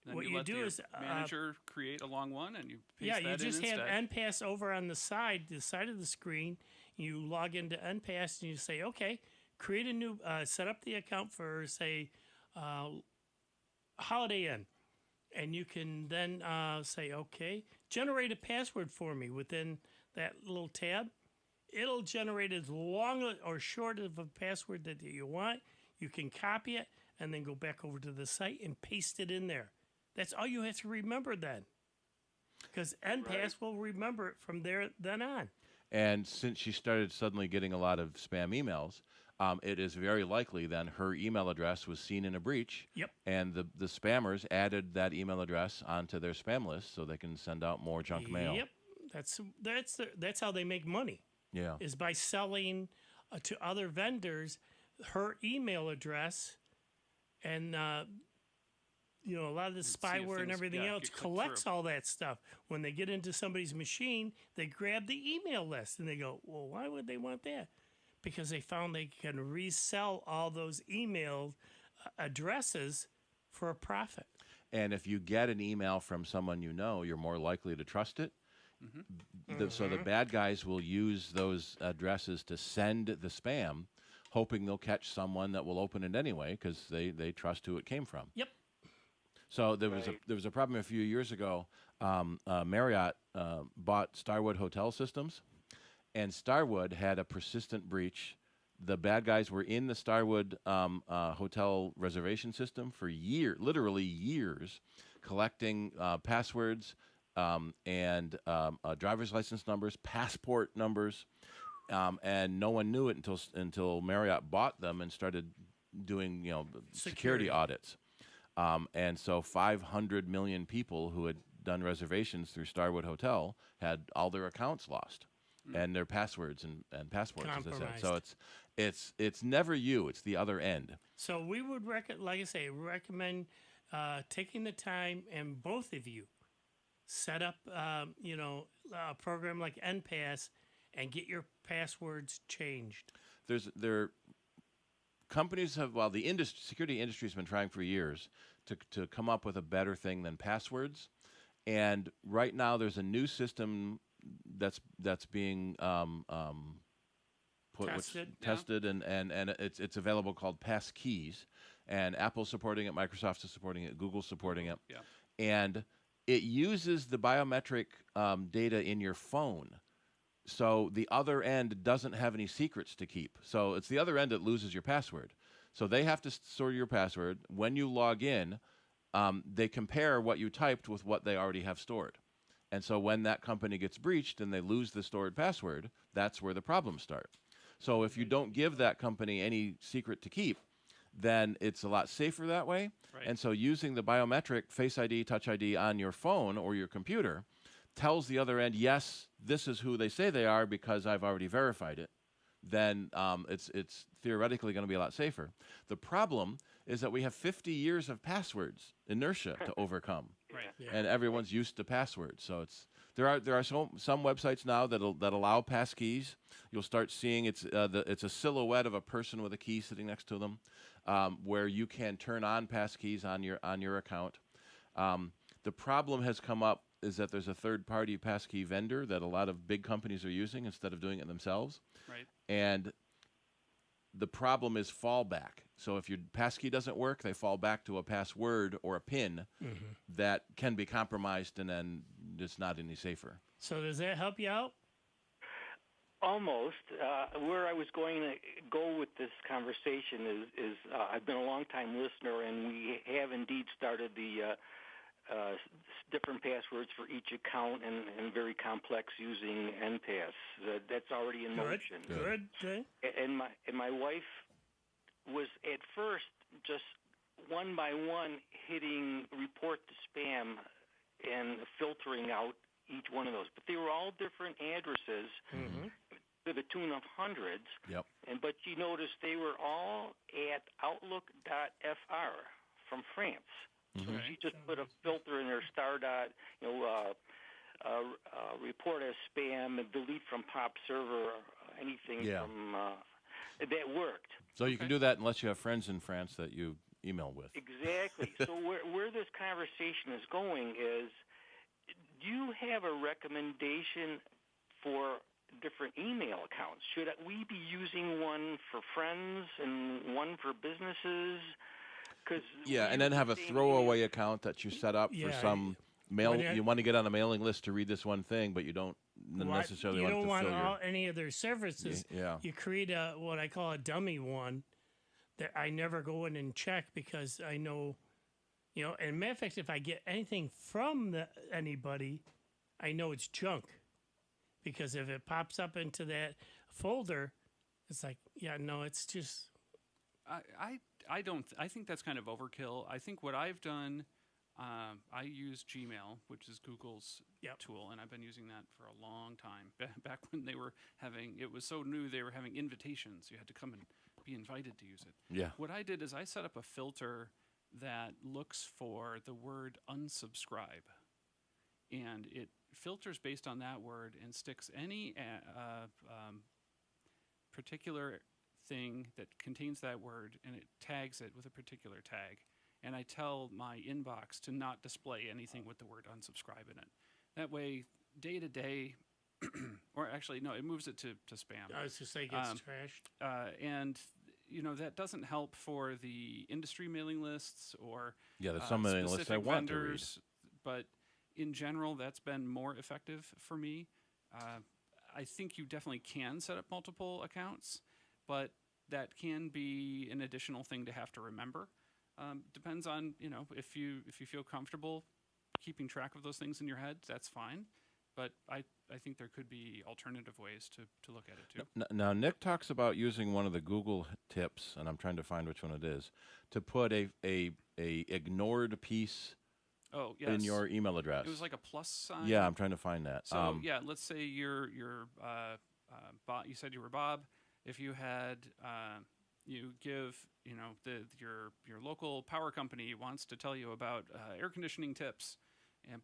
Then what you let do the is manager create a long one, and you paste that in you just instead. have NPass over on the side of the screen. You log into NPass and you say, okay, create a new, set up the account for, say, Holiday Inn. And you can then say, okay, generate a password for me within that little tab. It'll generate as long or short of a password that you want. You can copy it and then go back over to the site and paste it in there. That's all you have to remember then, because NPass will remember it from there then on. And since she started suddenly getting a lot of spam emails, it is very likely then her email address was seen in a breach. Yep. And the spammers added that email address onto their spam list so they can send out more junk mail. Yep. That's how they make money. Yeah. Is by selling to other vendors her email address, and a lot of the spyware and everything else collects all that stuff. When they get into somebody's machine, they grab the email list and they go, well, why would they want that? Because they found they can resell all those email addresses for a profit. And if you get an email from someone you know, you're more likely to trust it. Mm-hmm. So the bad guys will use those addresses to send the spam, hoping they'll catch someone that will open it anyway because they trust who it came from. Yep. So there was a problem a few years ago. Marriott bought Starwood Hotel Systems, and Starwood had a persistent breach. The bad guys were in the Starwood hotel reservation system for literally years, collecting passwords and driver's license numbers, passport numbers, and no one knew it until Marriott bought them and started doing security audits. And so 500 million people who had done reservations through Starwood Hotel had all their accounts lost and their passwords and passports, as I said. So it's never you, it's the other end. So we would recommend taking the time, and both of you set up a program like NPass and get your passwords changed. Companies the security industry has been trying for years to come up with a better thing than passwords, and right now there's a new system that's being tested and it's available called Passkeys, and Apple's supporting it, Microsoft is supporting it, Google's supporting it, and it uses the biometric data in your phone. So the other end doesn't have any secrets to keep. So it's the other end that loses your password. So they have to store your password. When you log in, they compare what you typed with what they already have stored. And so when that company gets breached and they lose the stored password, that's where the problems start. So if you don't give that company any secret to keep, then it's a lot safer that way. Right. And so using the biometric Face ID, Touch ID on your phone or your computer tells the other end, yes, this is who they say they are because I've already verified it, then it's theoretically going to be a lot safer. The problem is that we have 50 years of passwords inertia to overcome. Right. Yeah. And everyone's used to passwords. So there are some websites now that allow passkeys. You'll start seeing it's a silhouette of a person with a key sitting next to them, where you can turn on passkeys on your account. The problem has come up is that there's a third-party passkey vendor that a lot of big companies are using instead of doing it themselves. Right. And the problem is fallback. So if your passkey doesn't work, they fall back to a password or a PIN that can be compromised and then it's not any safer. So does that help you out? Almost. Where I was going to go with this conversation is I've been a long-time listener, and we have indeed started the different passwords for each account and very complex using NPass. That's already in motion. Good. Okay. And my wife was at first just one by one hitting report to spam and filtering out each one of those. But they were all different addresses to the tune of hundreds. Yep. But you noticed they were all at outlook.fr from France. So she just put a filter in there, report as spam and delete from pop server, anything from that worked. So you can do that unless you have friends in France that you email with. Exactly. So where this conversation is going is, do you have a recommendation for different email accounts? Should we be using one for friends and one for businesses? And then have a throwaway account that you set up for some mail. You want to get on a mailing list to read this one thing, but you don't necessarily want to fill want your... any of their services. Yeah. You create what I call a dummy one that I never go in and check because I know, and matter of fact, if I get anything from anybody, I know it's junk. Because if it pops up into that folder, it's like, it's just... I think that's kind of overkill. I think what I've done, I use Gmail, which is Google's tool, and I've been using that for a long time. Back when it was so new, they were having invitations. You had to come and be invited to use it. Yeah. What I did is I set up a filter that looks for the word unsubscribe, and it filters based on that word and sticks any particular thing that contains that word, and it tags it with a particular tag. And I tell my inbox to not display anything with the word unsubscribe in it. That way, day to day, or actually, no, it moves it to spam. I was just saying it's trashed. And, that doesn't help for the industry mailing lists or there's some mailing lists I want vendors, to read. But in general, that's been more effective for me. I think you definitely can set up multiple accounts, but that can be an additional thing to have to remember. Depends on, if you feel comfortable keeping track of those things in your head, that's fine. But I think there could be alternative ways to look at it too. Now, Nick talks about using one of the Google tips, and I'm trying to find which one it is, to put a ignored piece in your email address. It was like a plus sign. Yeah, I'm trying to find that. So let's say you're Bob, you said you were Bob. If you had you give your local power company wants to tell you about air conditioning tips,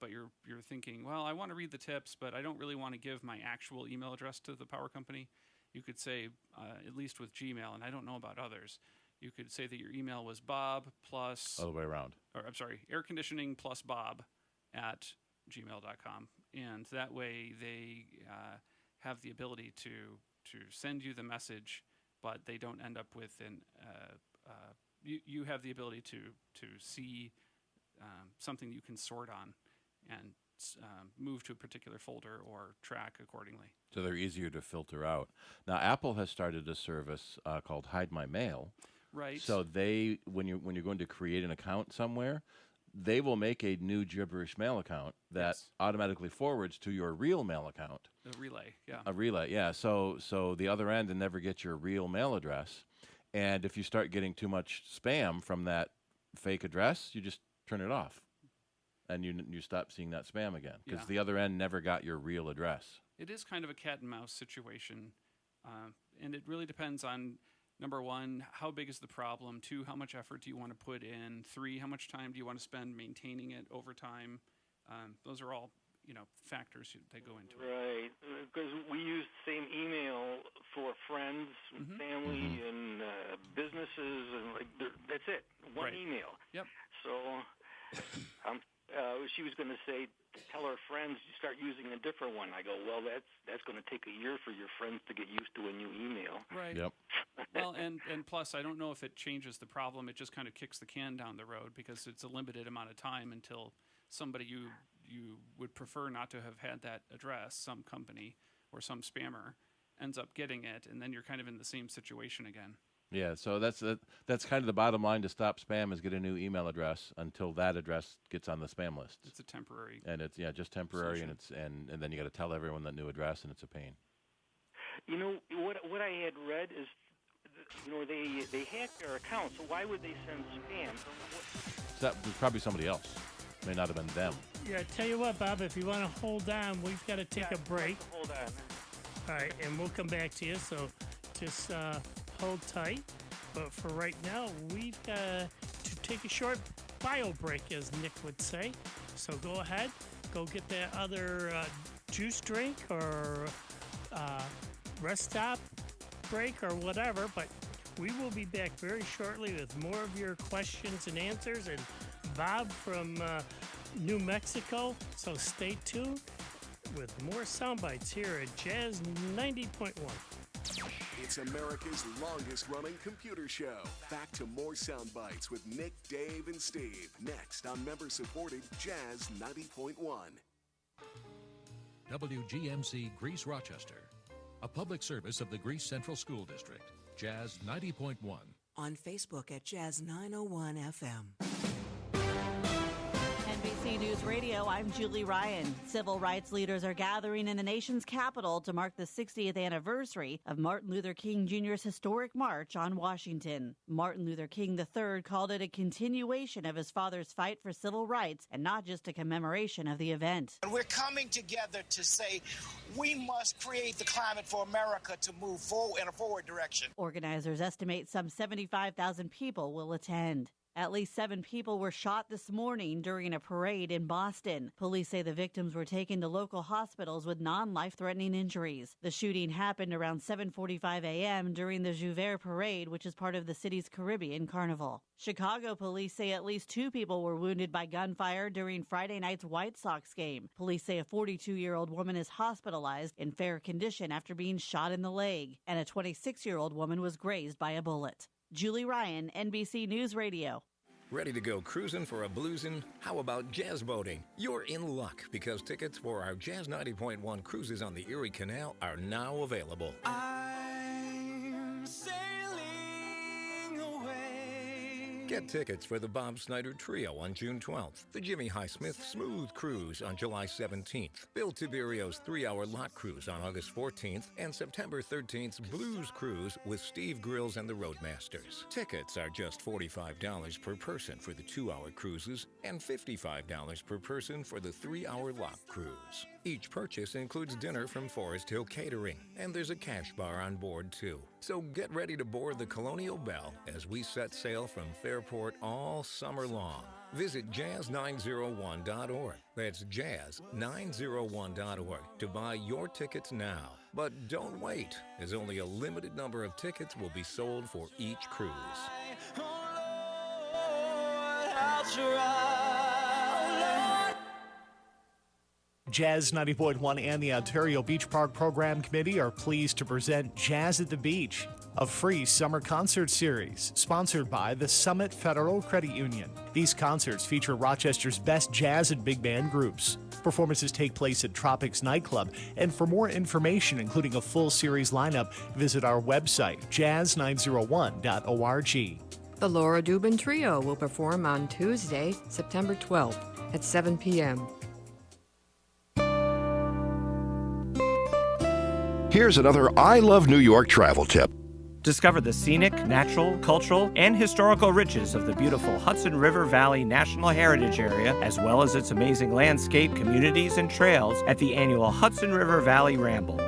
but you're thinking, well, I want to read the tips, but I don't really want to give my actual email address to the power company. You could say, at least with Gmail, and I don't know about others, you could say that your email was Bob plus... All the way around. Or, I'm sorry, air conditioning plus Bob at gmail.com. And that way they have the ability to send you the message, but they don't end up with you have the ability to see something you can sort on. and move to a particular folder or track accordingly. So they're easier to filter out. Now, Apple has started a service called Hide My Mail. Right. So when you're going to create an account somewhere, they will make a new gibberish mail account that automatically forwards to your real mail account. A relay, yeah. A relay, yeah. So the other end and never get your real mail address. And if you start getting too much spam from that fake address, you just turn it off. And you stop seeing that spam again because the other end never got your real address. It is kind of a cat and mouse situation. And it really depends on, number one, how big is the problem? 2, how much effort do you want to put in? 3, how much time do you want to spend maintaining it over time? Those are all, factors that go into it. Right, because we use the same email for friends, and family, and businesses, and that's it. One email. Yep. So, she was going to say, tell our friends you start using a different one. I go, well, that's going to take a year for your friends to get used to a new email. Right. Yep. Well, and plus, I don't know if it changes the problem. It just kind of kicks the can down the road because it's a limited amount of time until somebody you would prefer not to have had that address, some company or some spammer, ends up getting it, and then you're kind of in the same situation again. Yeah, so that's kind of the bottom line to stop spam is get a new email address until that address gets on the spam list. It's a temporary. And it's just temporary, solution. and then you got to tell everyone that new address, and it's a pain. What I had read is, they hacked their account, so why would they send spam? That was probably somebody else. May not have been them. Yeah, tell you what, Bob, if you want to hold on, we've got to take a break. Hold on. All right, and we'll come back to you, so just hold tight. But for right now, we've got to take a short bio break, as Nick would say. So go ahead, go get that other juice drink or rest stop break or whatever. But we will be back very shortly with more of your questions and answers. And Bob from New Mexico. So stay tuned with more sound bites here at Jazz 90.1. It's America's longest-running computer show. Back to more sound bites with Nick, Dave, and Steve. Next on member-supported Jazz 90.1. WGMC Greece Rochester, a public service of the Greece Central School District. Jazz 90.1. On Facebook at Jazz 901 FM. NBC News Radio, I'm Julie Ryan. Civil rights leaders are gathering in the nation's capital to mark the 60th anniversary of Martin Luther King Jr.'s historic march on Washington. Martin Luther King III called it a continuation of his father's fight for civil rights and not just a commemoration of the event. We're coming together to say we must create the climate for America to move forward in a forward direction. Organizers estimate some 75,000 people will attend. At least 7 people were shot this morning during a parade in Boston. Police say the victims were taken to local hospitals with non-life-threatening injuries. The shooting happened around 7:45 a.m. during the Jouvert Parade, which is part of the city's Caribbean Carnival. Chicago police say at least 2 people were wounded by gunfire during Friday night's White Sox game. Police say a 42-year-old woman is hospitalized in fair condition after being shot in the leg, and a 26-year-old woman was grazed by a bullet. Julie Ryan, NBC News Radio. Ready to go cruising for a bluesin'? How about jazz boating? You're in luck because tickets for our Jazz 90.1 cruises on the Erie Canal are now available. I'm sailing away. Get tickets for the Bob Snyder Trio on June 12th, the Jimmy Highsmith Smooth Cruise on July 17th, Bill Tiberio's 3-hour Lot Cruise on August 14th, and September 13th's Blues Cruise with Steve Grills and the Roadmasters. Tickets are just $45 per person for the 2-hour cruises and $55 per person for the 3-hour Lot Cruise. Each purchase includes dinner from Forest Hill Catering, and there's a cash bar on board too. So get ready to board the Colonial Belle as we set sail from Fairport all summer long. Visit jazz901.org. That's jazz901.org to buy your tickets now. But don't wait, as only a limited number of tickets will be sold for each cruise. I'll try. Jazz 90.1 and the Ontario Beach Park Program Committee are pleased to present Jazz at the Beach, a free summer concert series sponsored by the Summit Federal Credit Union. These concerts feature Rochester's best jazz and big band groups. Performances take place at Tropics Nightclub, and for more information, including a full series lineup, visit our website, jazz901.org. The Laura Dubin Trio will perform on Tuesday, September 12th at 7 p.m. Here's another I Love New York travel tip. Discover the scenic, natural, cultural, and historical riches of the beautiful Hudson River Valley National Heritage Area, as well as its amazing landscape, communities, and trails at the annual Hudson River Valley Ramble.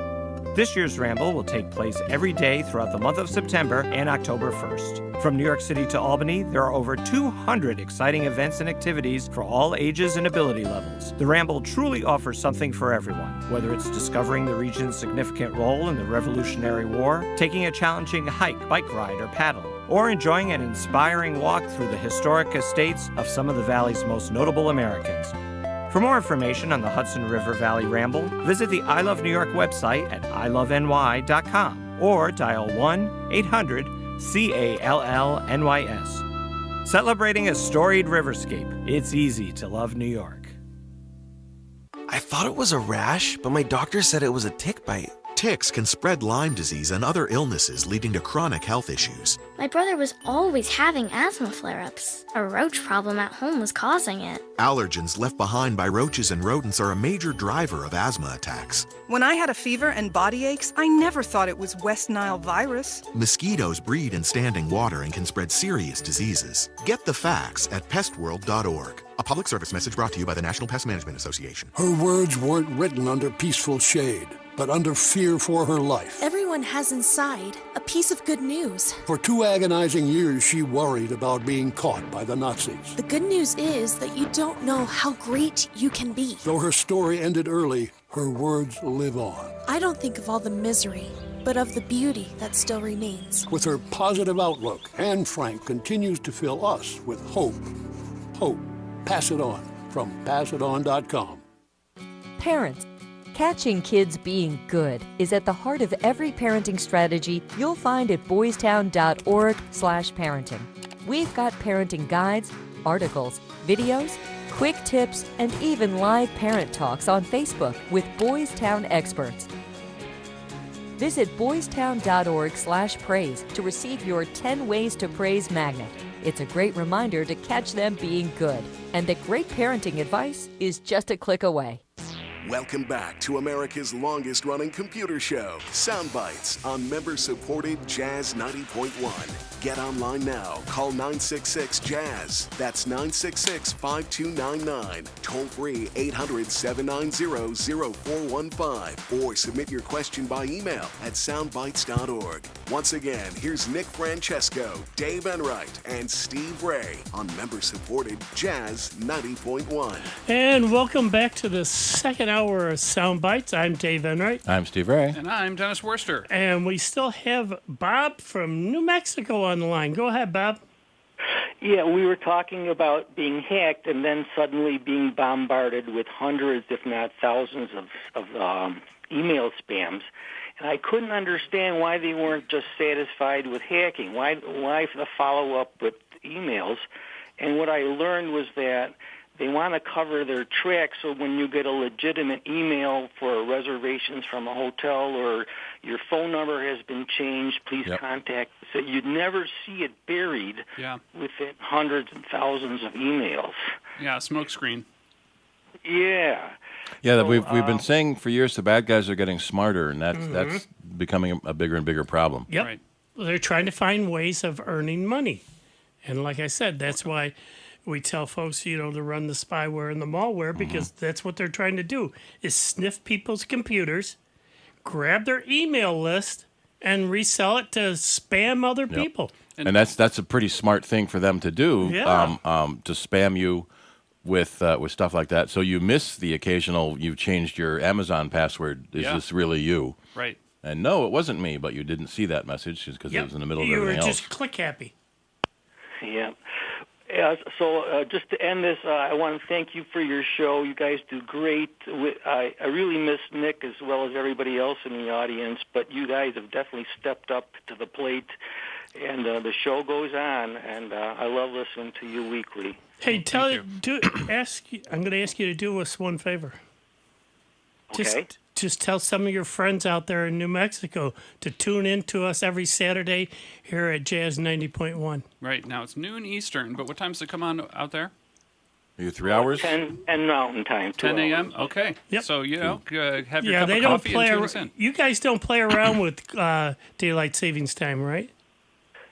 This year's Ramble will take place every day throughout the month of September and October 1st. From New York City to Albany, there are over 200 exciting events and activities for all ages and ability levels. The Ramble truly offers something for everyone, whether it's discovering the region's significant role in the Revolutionary War, taking a challenging hike, bike ride, or paddle, or enjoying an inspiring walk through the historic estates of some of the Valley's most notable Americans. For more information on the Hudson River Valley Ramble, visit the I Love New York website at iloveny.com or dial 1-800-CALL-NYS. Celebrating a storied riverscape, it's easy to love New York. I thought it was a rash, but my doctor said it was a tick bite. Ticks can spread Lyme disease and other illnesses, leading to chronic health issues. My brother was always having asthma flare-ups. A roach problem at home was causing it. Allergens left behind by roaches and rodents are a major driver of asthma attacks. When I had a fever and body aches, I never thought it was West Nile virus. Mosquitoes breed in standing water and can spread serious diseases. Get the facts at pestworld.org. A public service message brought to you by the National Pest Management Association. Her words weren't written under peaceful shade, but under fear for her life. Everyone has inside a piece of good news. For 2 agonizing years, she worried about being caught by the Nazis. The good news is that you don't know how great you can be. Though her story ended early, her words live on. I don't think of all the misery, but of the beauty that still remains. With her positive outlook, Anne Frank continues to fill us with hope. Hope. Pass it on from passiton.com. Parents, catching kids being good is at the heart of every parenting strategy you'll find at boystown.org/parenting. We've got parenting guides, articles, videos, quick tips, and even live parent talks on Facebook with Boys Town experts. Visit boystown.org/praise to receive your 10 Ways to Praise magnet. It's a great reminder to catch them being good, and that great parenting advice is just a click away. Welcome back to America's longest-running computer show, Sound Bytes, on member-supported Jazz 90.1. Get online now. Call 966-JAZZ. That's 966-5299. Toll-free 800-790-0415. Or submit your question by email at soundbytes.org. Once again, here's Nick Francesco, Dave Enright, and Steve Ray on member-supported Jazz 90.1. And welcome back to the second hour of Sound Bites. I'm Dave Enright. I'm Steve Ray. And I'm Dennis Worster. And we still have Bob from New Mexico on the line. Go ahead, Bob. Yeah, we were talking about being hacked and then suddenly being bombarded with hundreds, if not thousands, of email spams. And I couldn't understand why they weren't just satisfied with hacking. Why the follow-up with emails? And what I learned was that they want to cover their tracks, so when you get a legitimate email for reservations from a hotel or your phone number has been changed, please contact. So you'd never see it buried within hundreds and thousands of emails. Yeah, smokescreen. Yeah. Yeah, so, we've been saying for years the bad guys are getting smarter, and that's becoming a bigger and bigger problem. Yep. Right. Well, they're trying to find ways of earning money. And like I said, that's why we tell folks, to run the spyware and the malware, because that's what they're trying to do, is sniff people's computers, grab their email list, and resell it to spam other people. And that's a pretty smart thing for them to do, to spam you with stuff like that. So you miss the occasional, you've changed your Amazon password. Is this really you? Right. And no, it wasn't me, but you didn't see that message because it was in the middle of everything else. You were just click happy. Yeah. Yeah, so just to end this, I want to thank you for your show. You guys do great. I really miss Nick as well as everybody else in the audience, but you guys have definitely stepped up to the plate, and the show goes on, and I love listening to you weekly. Hey, I'm going to ask you to do us one favor. Okay. Just tell some of your friends out there in New Mexico to tune in to us every Saturday here at Jazz 90.1. Right, now it's noon Eastern, but what time does it come on out there? Are you 3 hours? 10 and Mountain Time. 10 a.m.? Okay. Yep. So, have your Yeah, cup they of don't coffee play. and tune us in. You guys don't play around with daylight savings time, right?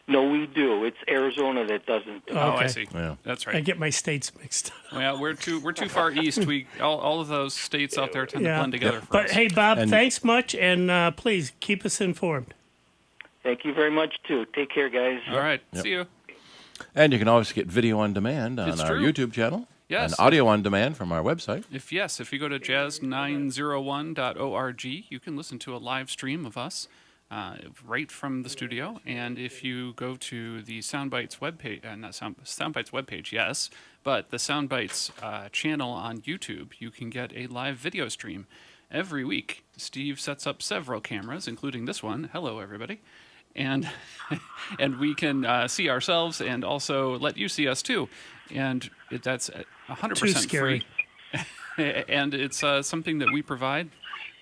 No, we do. It's Arizona that doesn't. Oh, I see. Yeah. That's right. I get my states mixed up. Well, we're too far east. All of those states out there tend to blend together for But us. hey, Bob, thanks much, and please keep us informed. Thank you very much, too. Take care, guys. All right. Yep. See you. And you can always get video on demand on It's our true. YouTube channel. Yes. And audio on demand from our website. If you go to jazz901.org, you can listen to a live stream of us right from the studio. And if you go to the Soundbites webpage, Soundbites webpage, yes, but the Soundbites channel on YouTube, you can get a live video stream every week. Steve sets up several cameras, including this one. Hello, everybody. And and we can see ourselves and also let you see us too. And that's 100% Too scary. free. And it's something that we provide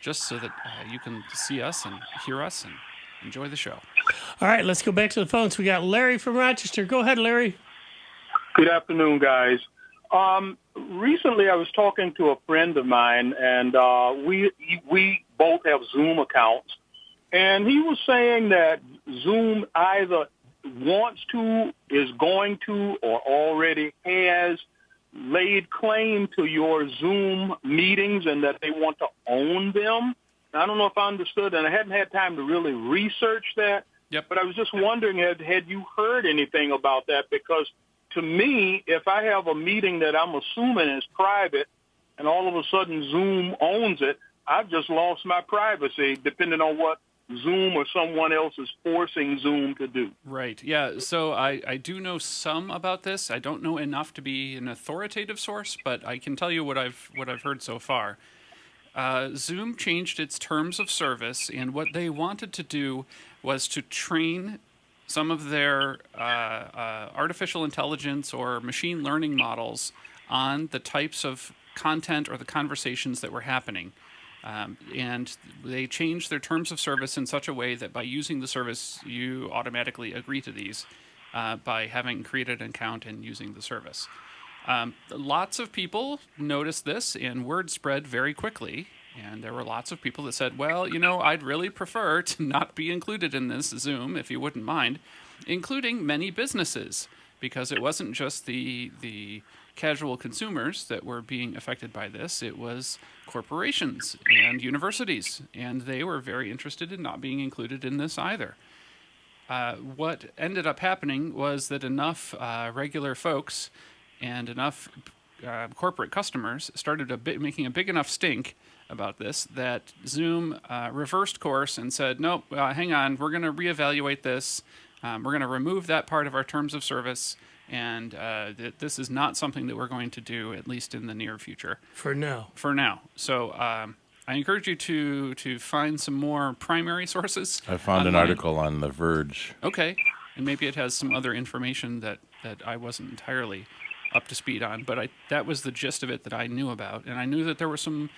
just so that you can see us and hear us and enjoy the show. All right, let's go back to the phones. We got Larry from Rochester. Go ahead, Larry. Good afternoon, guys. Recently, I was talking to a friend of mine, and we both have Zoom accounts, and he was saying that Zoom either wants to, is going to, or already has laid claim to your Zoom meetings and that they want to own them. I don't know if I understood, and I hadn't had time to really research that. Yep. But I was just wondering, had you heard anything about that? Because to me, if I have a meeting that I'm assuming is private and all of a sudden Zoom owns it, I've just lost my privacy, depending on what Zoom or someone else is forcing Zoom to do. Right. Yeah. So I do know some about this. I don't know enough to be an authoritative source, but I can tell you what I've heard so far. Zoom changed its terms of service, and what they wanted to do was to train some of their artificial intelligence or machine learning models on the types of content or the conversations that were happening. And they changed their terms of service in such a way that by using the service, you automatically agree to these by having created an account and using the service. Lots of people noticed this, and word spread very quickly. And there were lots of people that said, well, I'd really prefer to not be included in this Zoom, if you wouldn't mind, including many businesses, because it wasn't just the casual consumers that were being affected by this. It was corporations and universities, and they were very interested in not being included in this either. What ended up happening was that enough regular folks and enough corporate customers started making a big enough stink about this that Zoom reversed course and said, nope, hang on, we're going to reevaluate this. We're going to remove that part of our terms of service, and this is not something that we're going to do, at least in the near future. For now. So I encourage you to find some more primary sources. I found an article on The Verge. Okay, and maybe it has some other information that I wasn't entirely up to speed on, but that was the gist of it that I knew about, and I knew that there were some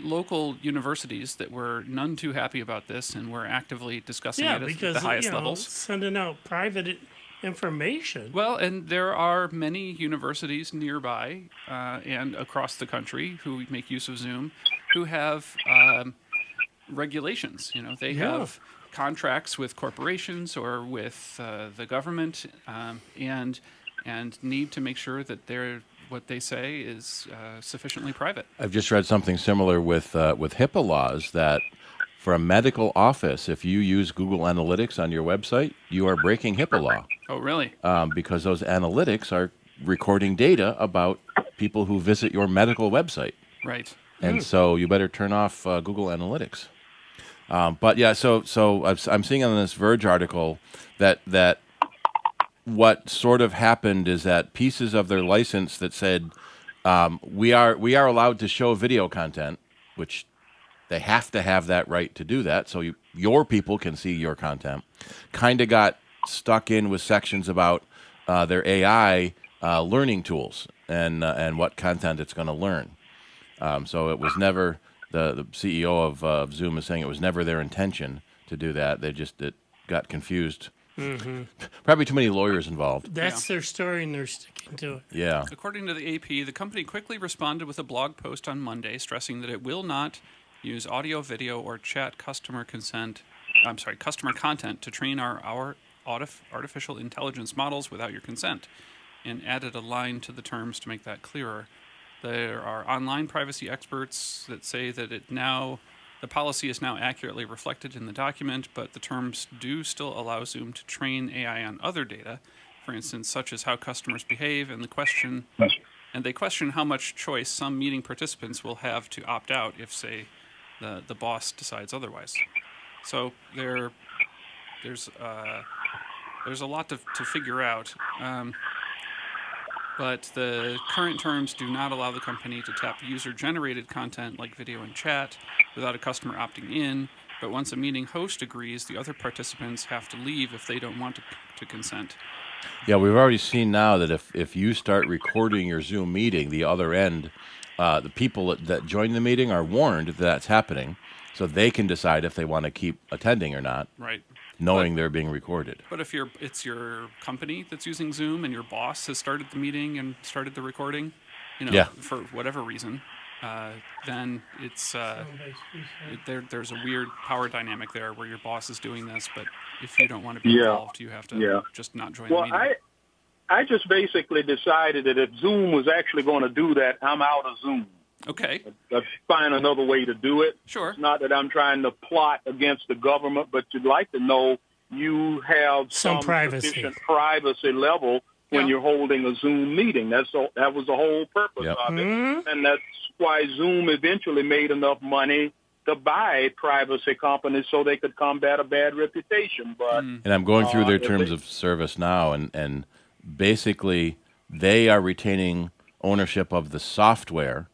local universities that were none too happy about this and were actively discussing it at the highest levels. Sending out private information. Well, and there are many universities nearby and across the country who make use of Zoom who have regulations. They have contracts with corporations or with the government and need to make sure that what they say is sufficiently private. I've just read something similar with HIPAA laws that for a medical office, if you use Google Analytics on your website, you are breaking HIPAA law. Oh, really? Because those analytics are recording data about people who visit your medical website. Right. And so you better turn off Google Analytics. But yeah, so I'm seeing on this Verge article that what sort of happened is that pieces of their license that said we are allowed to show video content, which they have to have that right to do that, so your people can see your content, kind of got stuck in with sections about their AI learning tools and what content it's going to learn. So it was never, the CEO of Zoom is saying it was never their intention to do that. It got confused. Mm-hmm. Probably too many lawyers involved. That's their story, and they're sticking to it. Yeah. According to the AP, the company quickly responded with a blog post on Monday stressing that it will not use audio, video, or chat customer content to train our artificial intelligence models without your consent, and added a line to the terms to make that clearer. There are online privacy experts that say that the policy is now accurately reflected in the document, but the terms do still allow Zoom to train AI on other data, for instance, such as how customers behave, and they question how much choice some meeting participants will have to opt out if, say, the boss decides otherwise. So there's a lot to figure out. But the current terms do not allow the company to tap user-generated content like video and chat without a customer opting in. But once a meeting host agrees, the other participants have to leave if they don't want to consent. Yeah, we've already seen now that if you start recording your Zoom meeting, the other end, the people that join the meeting are warned that that's happening, so they can decide if they want to keep attending or not. Right. Knowing they're being recorded. But if it's your company that's using Zoom and your boss has started the meeting and started the recording, for whatever reason, then it's there's a weird power dynamic there where your boss is doing this, but if you don't want to be involved, you have to just not join the meeting. I just basically decided that if Zoom was actually going to do that, I'm out of Zoom. Okay. Let's find another way to do it. Sure. It's not that I'm trying to plot against the government, but you'd like to know you have some privacy. Sufficient privacy level when you're holding a Zoom meeting. That was the whole purpose of it. And that's why Zoom eventually made enough money to buy privacy companies so they could combat a bad reputation. But and I'm going through their terms of service now, and basically they are retaining ownership of the software.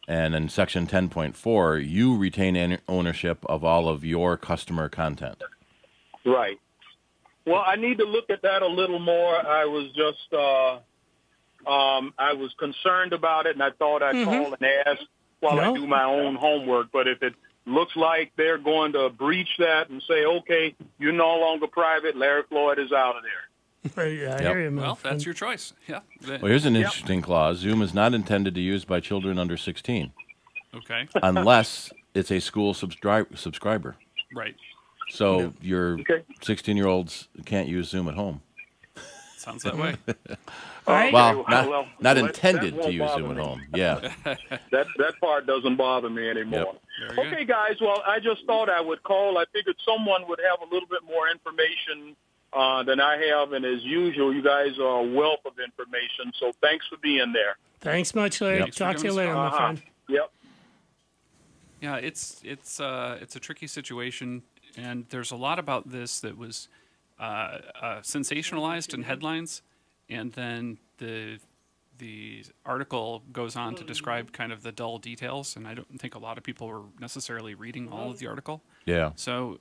And in Section 10.4, you retain ownership of all of your customer content. Right. Well, I need to look at that a little more. I was just, I was concerned about it, and I thought I'd call and ask while I do my own homework. But if it looks like they're going to breach that and say, okay, you're no longer private, Larry Floyd is out of there. I hear you, well, that's your choice. Yeah. Well, here's an interesting clause. Zoom is not intended to use by children under 16. Okay. Unless it's a school subscriber. Right. So your 16-year-olds can't use Zoom at home. Sounds that way. Well, not intended to use Zoom at home. Yeah. That part doesn't bother me anymore. Yep. Okay, guys. Well, I just thought I would call. I figured someone would have a little bit more information than I have, and as usual, you guys are a wealth of information, so thanks for being there. Thanks much, Larry. Yep. Talk to you later, my friend. Yep. Yeah, it's a tricky situation, and there's a lot about this that was sensationalized in headlines, and then the article goes on to describe kind of the dull details, and I don't think a lot of people were necessarily reading all of the article. Yeah. So,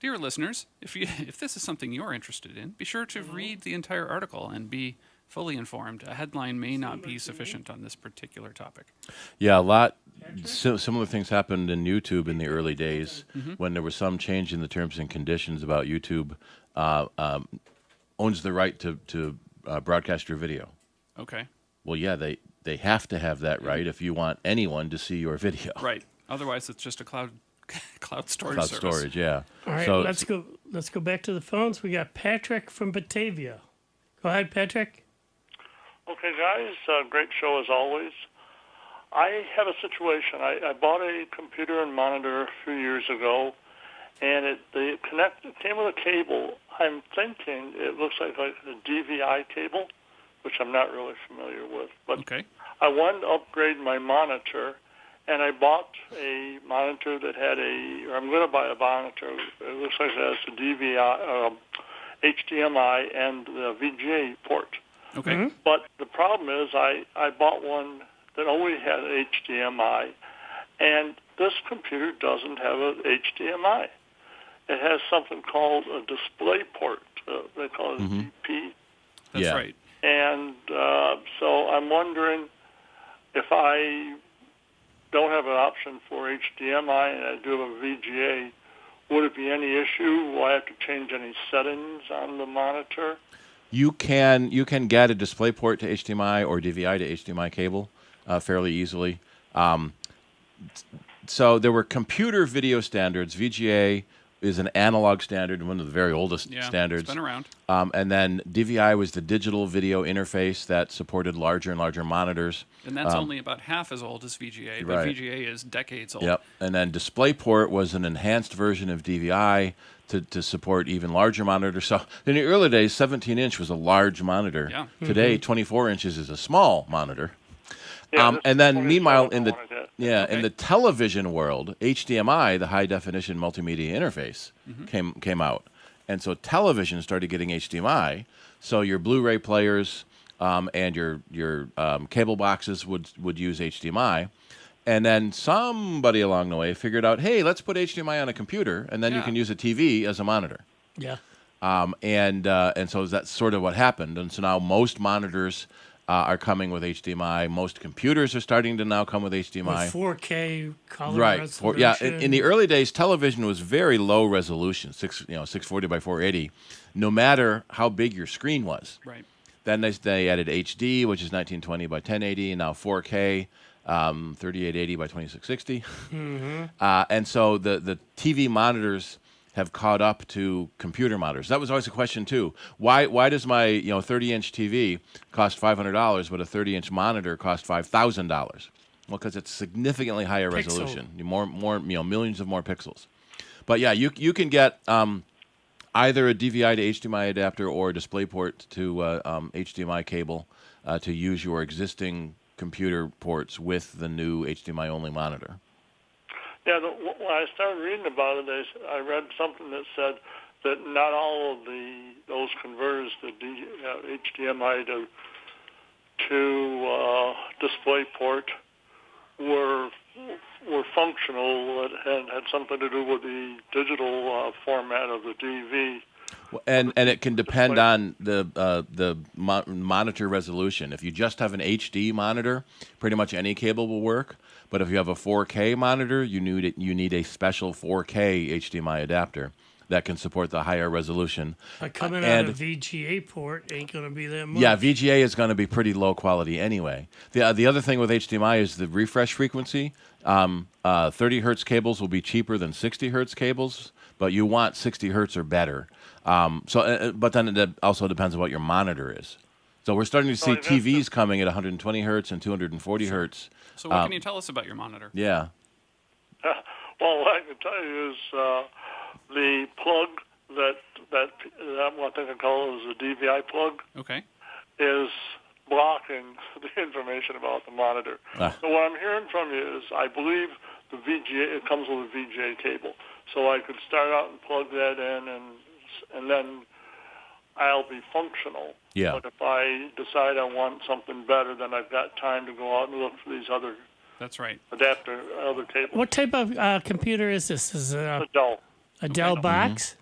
dear listeners, if this is something you're interested in, be sure to read the entire article and be fully informed. A headline may not be sufficient on this particular topic. Yeah, a lot. Similar things happened in YouTube in the early days when there was some change in the terms and conditions about YouTube owns the right to broadcast your video. Okay. Well, yeah, they have to have that right if you want anyone to see your video. Right. Otherwise, it's just a cloud storage cloud service. storage, yeah. All right, so, let's go back to the phones. We got Patrick from Batavia. Go ahead, Patrick. Okay, guys, great show as always. I have a situation. I bought a computer and monitor a few years ago, and it came with a cable. I'm thinking it looks like a DVI cable, which I'm not really familiar with. But I wanted to upgrade my monitor, and I bought a monitor that had I'm going to buy a monitor. It looks like it has a DVI. HDMI and the VGA port. Okay. Mm-hmm. But the problem is I bought one that only had HDMI, and this computer doesn't have an HDMI. It has something called a display port. They call it a DP. That's right. And so I'm wondering if I don't have an option for HDMI and I do have a VGA, would it be any issue? Will I have to change any settings on the monitor? You can get a DisplayPort to HDMI or DVI to HDMI cable fairly easily. So there were computer video standards. VGA is an analog standard, one of the very oldest standards. It's been around. And then DVI was the digital video interface that supported larger and larger monitors. And that's only about half as old as VGA, but Right. VGA is decades old. Yep. And then DisplayPort was an enhanced version of DVI to support even larger monitors. So in the early days, 17-inch was a large monitor. Yeah. Today, 24 inches is a small monitor. Yeah, And then, meanwhile, in the wanted in the television world, HDMI, the high definition multimedia interface, came out, and so television started getting HDMI. So your Blu-ray players and your cable boxes would use HDMI, and then somebody along the way figured out, hey, let's put HDMI on a computer, and then you can use a TV as a monitor. Yeah. And so that's sort of what happened, and so now most monitors are coming with HDMI. Most computers are starting to now come with HDMI. With 4K color Right. resolution. In the early days, television was very low resolution, 640 by 480, no matter how big your screen was. Right. Then they added HD, which is 1920 by 1080, and now 4K, 3880 by 2660. And so the TV monitors have caught up to computer monitors. That was always a question too. Why does my 30-inch TV cost $500, but a 30-inch monitor cost $5,000? Well, because it's significantly higher resolution, more millions of more pixels. But yeah, you can get either a DVI to HDMI adapter or a DisplayPort to HDMI cable to use your existing computer ports with the new HDMI only monitor. Yeah, when I started reading about it, I read something that said that not all of those converters, the HDMI to DisplayPort, were functional. It had something to do with the digital format of the DV. And it can depend on the monitor resolution. If you just have an HD monitor, pretty much any cable will work. But if you have a 4K monitor, you need a special 4K HDMI adapter that can support the higher resolution. But coming out of VGA port ain't going to be that much. Yeah, VGA is going to be pretty low quality anyway. The other thing with HDMI is the refresh frequency. 30 hertz cables will be cheaper than 60 hertz cables, but you want 60 hertz or better. But then it also depends on what your monitor is. So we're starting to see TVs coming at 120 hertz and 240 hertz. So what can you tell us about your monitor? Yeah. Well, what I can tell you is the plug that I think I call it is a DVI plug. Okay. Is blocking the information about the monitor. So what I'm hearing from you is I believe the VGA, it comes with a VGA cable. So I could start out and plug that in and then I'll be functional. Yeah. But if I decide I want something better, then I've got time to go out and look for these other That's right. other cables. What type of computer is this? Is it a Dell. A Dell box?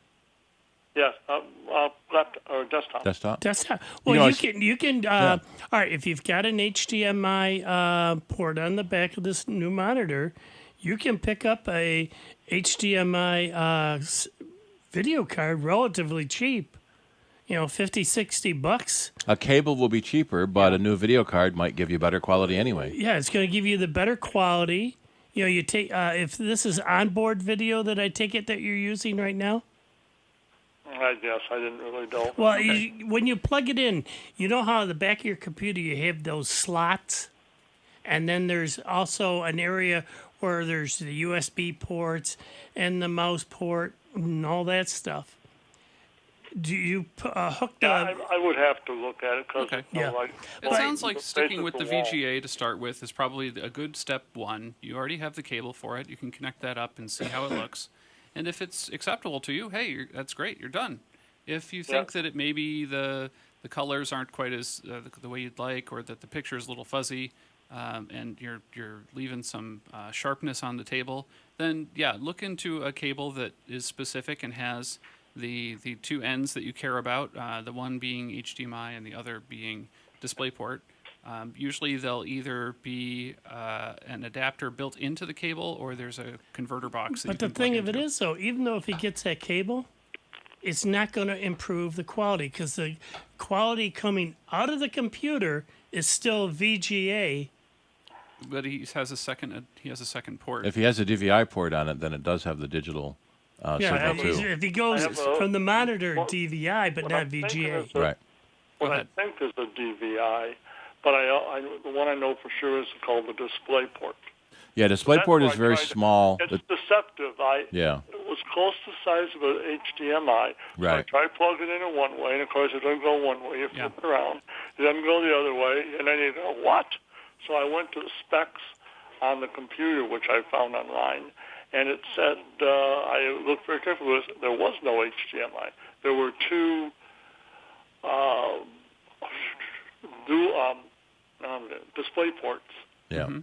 Yes, laptop or desktop. Desktop. Well, you can. All right, if you've got an HDMI port on the back of this new monitor, you can pick up a HDMI video card relatively cheap. $50-$60. A cable will be cheaper, but a new video card might give you better quality anyway. Yeah, it's going to give you the better quality. You take if this is onboard video that I take it that you're using right now. I guess I didn't really know. Well, when you plug it in, you know how at the back of your computer you have those slots, and then there's also an area where there's the USB ports and the mouse port and all that stuff. Do you hook the? I would have to look at it because it sounds like sticking with the VGA to start with is probably a good step one. You already have the cable for it. You can connect that up and see how it looks. And if it's acceptable to you, hey, that's great. You're done. If you think that it maybe the colors aren't quite as the way you'd like, or that the picture is a little fuzzy, and you're leaving some sharpness on the table, then look into a cable that is specific and has the two ends that you care about, the one being HDMI and the other being DisplayPort. Usually they'll either be an adapter built into the cable, or there's a converter box. But the thing of it is, though, even though if he gets that cable, it's not going to improve the quality, because the quality coming out of the computer is still VGA. But he has a second port. If he has a DVI port on it, then it does have the digital signal too. If he goes from the monitor DVI, but not VGA. Right. What I think is a DVI, but the one I know for sure is called the DisplayPort. Yeah, DisplayPort is very small. It's deceptive. It was close to the size of an HDMI. Right. So I tried plugging it in one way, and of course it doesn't go one way. You flip it around. It doesn't go the other way, and then you go, what? So I went to the specs on the computer, which I found online, and it said, I looked very carefully, there was no HDMI. There were two display ports. Yeah. Mm-hmm.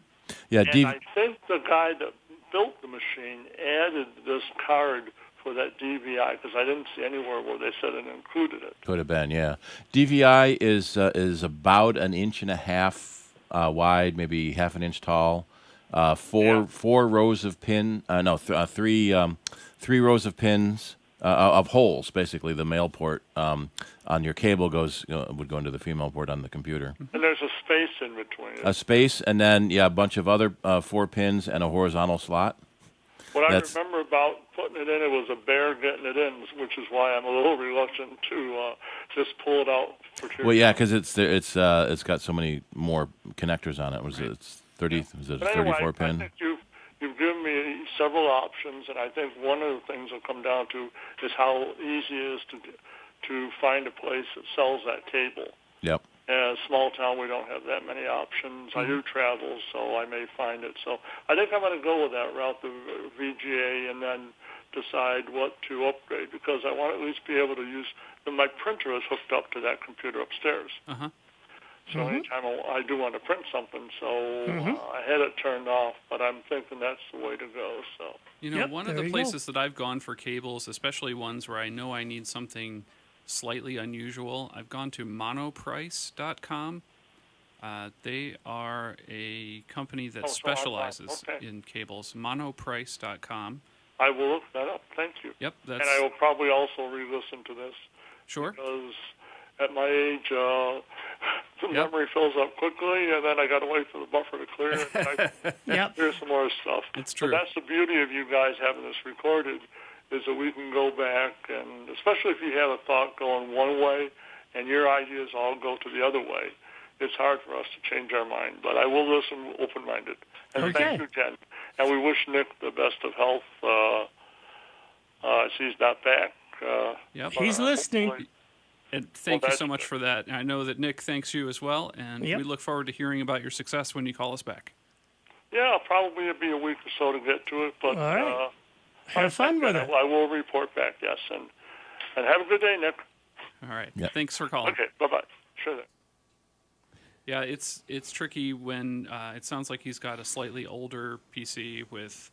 Yeah. And I think the guy that built the machine added this card for that DVI, because I didn't see anywhere where they said it included it. Could have been, yeah. DVI is about 1.5 inches wide, maybe half an inch tall. Four rows of three rows of pins of holes. Basically, the male port on your cable would go into the female port on the computer. And there's a space in between it. A space, and then a bunch of other 4 pins and a horizontal slot. What I remember about putting it in, it was a bear getting it in, which is why I'm a little reluctant to just pull it out for 2 Well, yeah, because it's got so many more connectors on it. It's 34 pin? I think you've given me several options, and I think one of the things will come down to is how easy it is to find a place that sells that cable. Yep. In a small town, we don't have that many options. I do travel, so I may find it. So I think I'm going to go with that route, the VGA, and then decide what to upgrade, because I want to at least be able to use my printer is hooked up to that computer upstairs. Uh-huh. So anytime I do want to print something, so I had it turned off, but I'm thinking that's the way to go. So one of the places that I've gone for cables, especially ones where I know I need something slightly unusual, I've gone to monoprice.com. They are a company that specializes in cables. Monoprice.com. I will look that up. Thank you. Yep. And I will probably also re-listen to this. Sure. Because at my age, the memory fills up quickly, and then I got to wait for the buffer to clear, and I hear some more stuff. It's true. But that's the beauty of you guys having this recorded, is that we can go back, and especially if you have a thought going one way and your ideas all go to the other way, it's hard for us to change our mind. But I will listen open-minded. And thank you, Jen. And we wish Nick the best of health. He's not back. He's listening. And thank you so much for that. And I know that Nick thanks you as well, and we look forward to hearing about your success when you call us back. Yeah, probably it'll be a week or so to get to it, but all right. Have fun with it. I will report back, yes. And have a good day, Nick. All right. Yep. Thanks for calling. Okay, bye-bye. Sure thing. Yeah, it's tricky when it sounds like he's got a slightly older PC with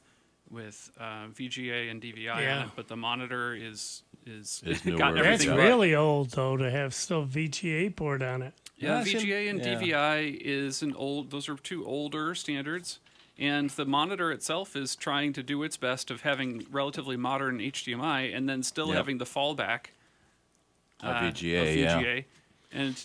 VGA and DVI on it, but the monitor is got everything. That's really old though to have still VGA port on it. Yeah, VGA and DVI is those are two older standards, and the monitor itself is trying to do its best of having relatively modern HDMI and then still having the fallback VGA. And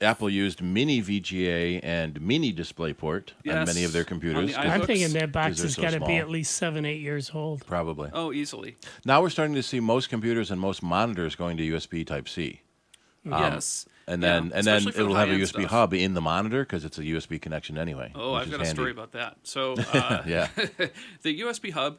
Apple used mini VGA and mini DisplayPort on many of their computers. I'm thinking that box has got to be at least 7-8 years old. Probably. Oh, easily. Now we're starting to see most computers and most monitors going to USB Type-C. Yes. And then it'll have a USB hub in the monitor because it's a USB connection anyway. Oh, I've got a story about that. So the USB hub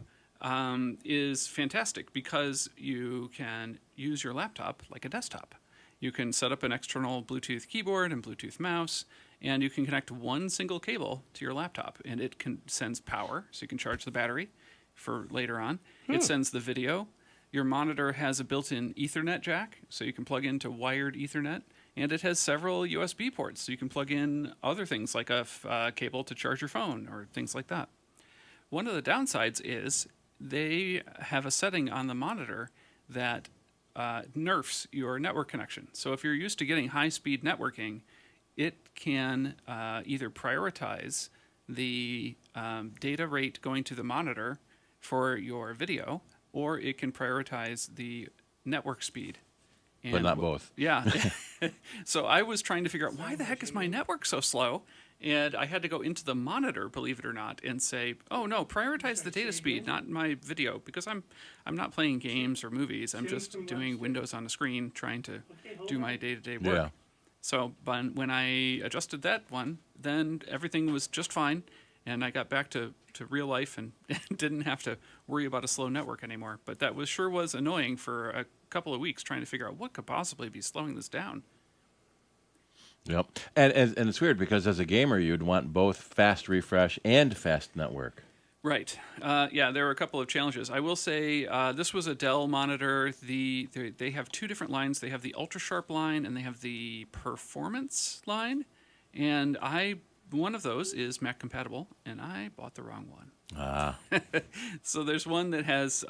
is fantastic because you can use your laptop like a desktop. You can set up an external Bluetooth keyboard and Bluetooth mouse, and you can connect one single cable to your laptop, and it sends power, so you can charge the battery for later on. It sends the video. Your monitor has a built-in Ethernet jack, so you can plug into wired Ethernet, and it has several USB ports, so you can plug in other things like a cable to charge your phone or things like that. One of the downsides is they have a setting on the monitor that nerfs your network connection. So if you're used to getting high-speed networking, it can either prioritize the data rate going to the monitor for your video, or it can prioritize the network speed. But not both. Yeah. So I was trying to figure out, why the heck is my network so slow? And I had to go into the monitor, believe it or not, and say, oh no, prioritize the data speed, not my video, because I'm not playing games or movies. I'm just doing windows on the screen, trying to do my day-to-day work. Yeah. So when I adjusted that one, then everything was just fine, and I got back to real life and didn't have to worry about a slow network anymore. But that sure was annoying for a couple of weeks, trying to figure out what could possibly be slowing this down. Yep. And it's weird because as a gamer, you'd want both fast refresh and fast network. Right. Yeah, there were a couple of challenges. I will say this was a Dell monitor. They have two different lines. They have the Ultra Sharp line and they have the Performance line. And one of those is Mac compatible, and I bought the wrong one. Ah. So there's one that has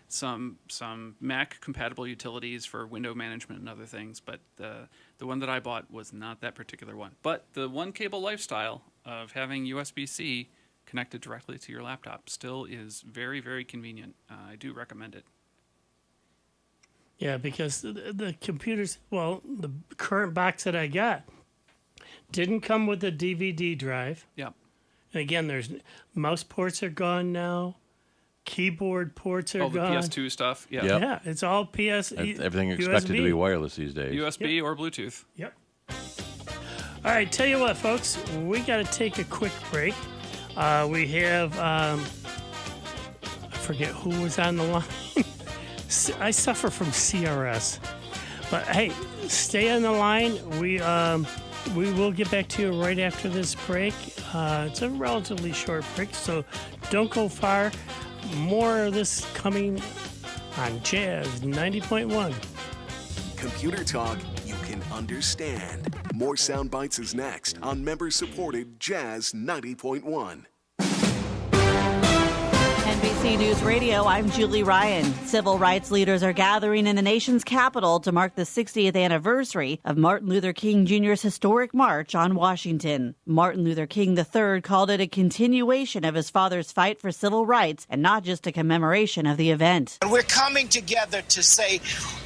some Mac compatible utilities for window management and other things, but the one that I bought was not that particular one. But the one cable lifestyle of having USB-C connected directly to your laptop still is very, very convenient. I do recommend it. Yeah, because the computers, well, the current box that I got didn't come with a DVD drive. Yeah. And again, there's mouse ports are gone now. Keyboard ports are all the gone. PS2 stuff. Yeah. Yep. Yeah, it's all Everything expected to be wireless these days. USB or Bluetooth. Yep. All right, tell you what, folks, we got to take a quick break. We have, I forget who was on the line. I suffer from CRS. But hey, stay on the line. We will get back to you right after this break. It's a relatively short break, so don't go far. More of this coming on Jazz 90.1. Computer talk you can understand. More Sound Bites is next on member-supported Jazz 90.1. NBC News Radio, I'm Julie Ryan. Civil rights leaders are gathering in the nation's capital to mark the 60th anniversary of Martin Luther King Jr.'s historic march on Washington. Martin Luther King III called it a continuation of his father's fight for civil rights and not just a commemoration of the event. And we're coming together to say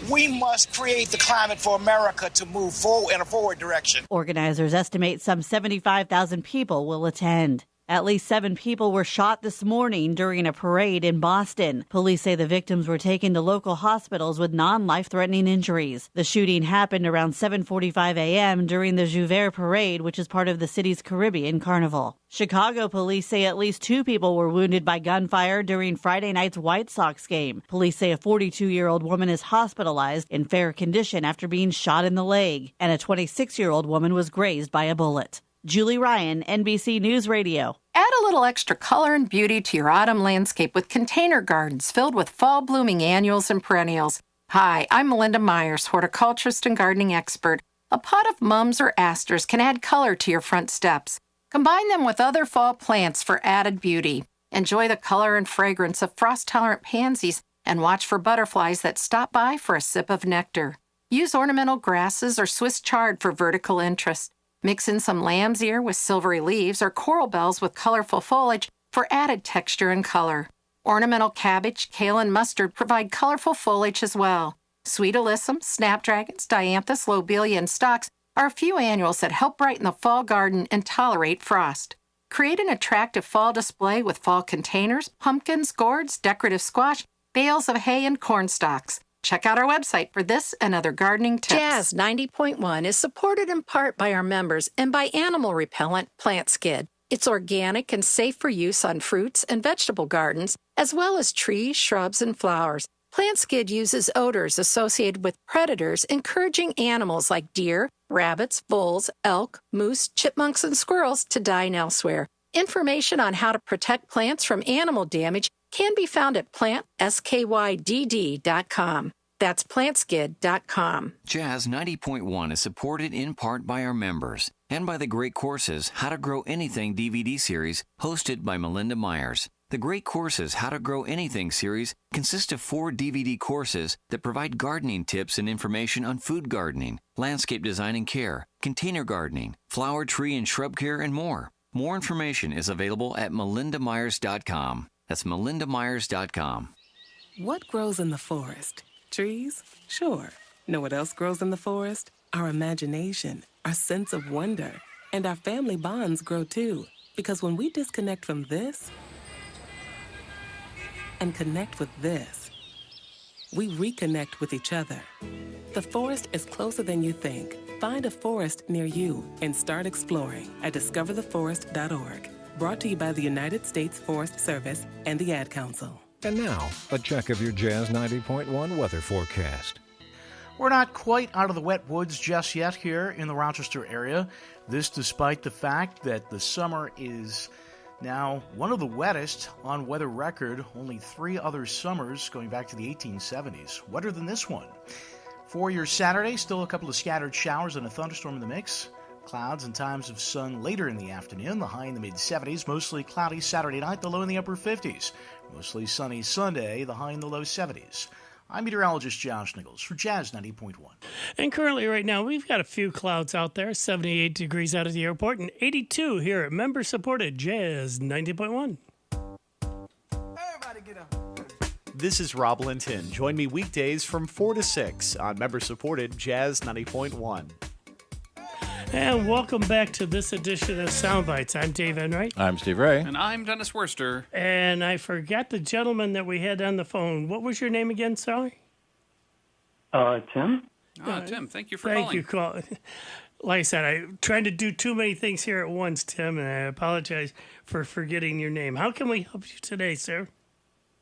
we must create the climate for America to move forward in a forward direction. Organizers estimate some 75,000 people will attend. At least 7 people were shot this morning during a parade in Boston. Police say the victims were taken to local hospitals with non-life-threatening injuries. The shooting happened around 7:45 a.m. during the Jouvert Parade, which is part of the city's Caribbean Carnival. Chicago police say at least 2 people were wounded by gunfire during Friday night's White Sox game. Police say a 42-year-old woman is hospitalized in fair condition after being shot in the leg, and a 26-year-old woman was grazed by a bullet. Julie Ryan, NBC News Radio. Add a little extra color and beauty to your autumn landscape with container gardens filled with fall-blooming annuals and perennials. Hi, I'm Melinda Myers, horticulturist and gardening expert. A pot of mums or asters can add color to your front steps. Combine them with other fall plants for added beauty. Enjoy the color and fragrance of frost-tolerant pansies and watch for butterflies that stop by for a sip of nectar. Use ornamental grasses or Swiss chard for vertical interest. Mix in some lamb's ear with silvery leaves or coral bells with colorful foliage for added texture and color. Ornamental cabbage, kale, and mustard provide colorful foliage as well. Sweet alyssum, snapdragons, dianthus, lobelia, and stocks are a few annuals that help brighten the fall garden and tolerate frost. Create an attractive fall display with fall containers, pumpkins, gourds, decorative squash, bales of hay, and corn stalks. Check out our website for this and other gardening tips. Jazz 90.1 is supported in part by our members and by animal repellent Plant Skid. It's organic and safe for use on fruits and vegetable gardens, as well as trees, shrubs, and flowers. Plant Skid uses odors associated with predators, encouraging animals like deer, rabbits, bulls, elk, moose, chipmunks, and squirrels to dine elsewhere. Information on how to protect plants from animal damage can be found at plantskydd.com. That's plantskid.com. Jazz 90.1 is supported in part by our members and by the Great Courses How to Grow Anything DVD series hosted by Melinda Myers. The Great Courses How to Grow Anything series consists of 4 DVD courses that provide gardening tips and information on food gardening, landscape design and care, container gardening, flower, tree, and shrub care, and more. More information is available at melindamyers.com. That's melindamyers.com. What grows in the forest? Trees? Sure. Know what else grows in the forest? Our imagination, our sense of wonder, and our family bonds grow too. Because when we disconnect from this and connect with this, we reconnect with each other. The forest is closer than you think. Find a forest near you and start exploring at discovertheforest.org. Brought to you by the United States Forest Service and the Ad Council. And now, a check of your Jazz 90.1 weather forecast. We're not quite out of the wet woods just yet here in the Rochester area. This despite the fact that the summer is now one of the wettest on weather record. Only 3 other summers going back to the 1870s. Wetter than this one. For your Saturday, still a couple of scattered showers and a thunderstorm in the mix. Clouds and times of sun later in the afternoon, the high in the mid-70s, mostly cloudy Saturday night, the low in the upper 50s. Mostly sunny Sunday, the high in the low 70s. I'm meteorologist Josh Nichols for Jazz 90.1. And currently right now, we've got a few clouds out there, 78 degrees out of the airport and 82 here at member-supported Jazz 90.1. Everybody get up. This is Rob Linton. Join me weekdays from 4 to 6 on member-supported Jazz 90.1. And welcome back to this edition of Sound Bytes. I'm Dave Enright. I'm Steve Ray. And I'm Dennis Worster. And I forgot the gentleman that we had on the phone. What was your name again, sorry? Tim. Tim, thank you for Thank calling. you, call. Like I said, I'm trying to do too many things here at once, Tim, and I apologize for forgetting your name. How can we help you today, sir?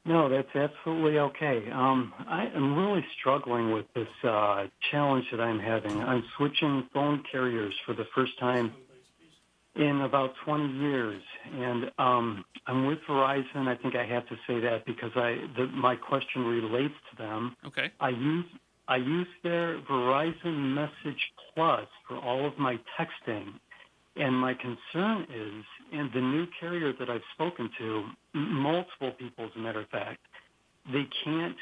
No, that's absolutely okay. I am really struggling with this challenge that I'm having. I'm switching phone carriers for the first time in about 20 years, and I'm with Verizon. I think I have to say that because my question relates to them. Okay. I use their Verizon Message Plus for all of my texting. And my concern is, and the new carrier that I've spoken to, multiple people as a matter of fact, they can't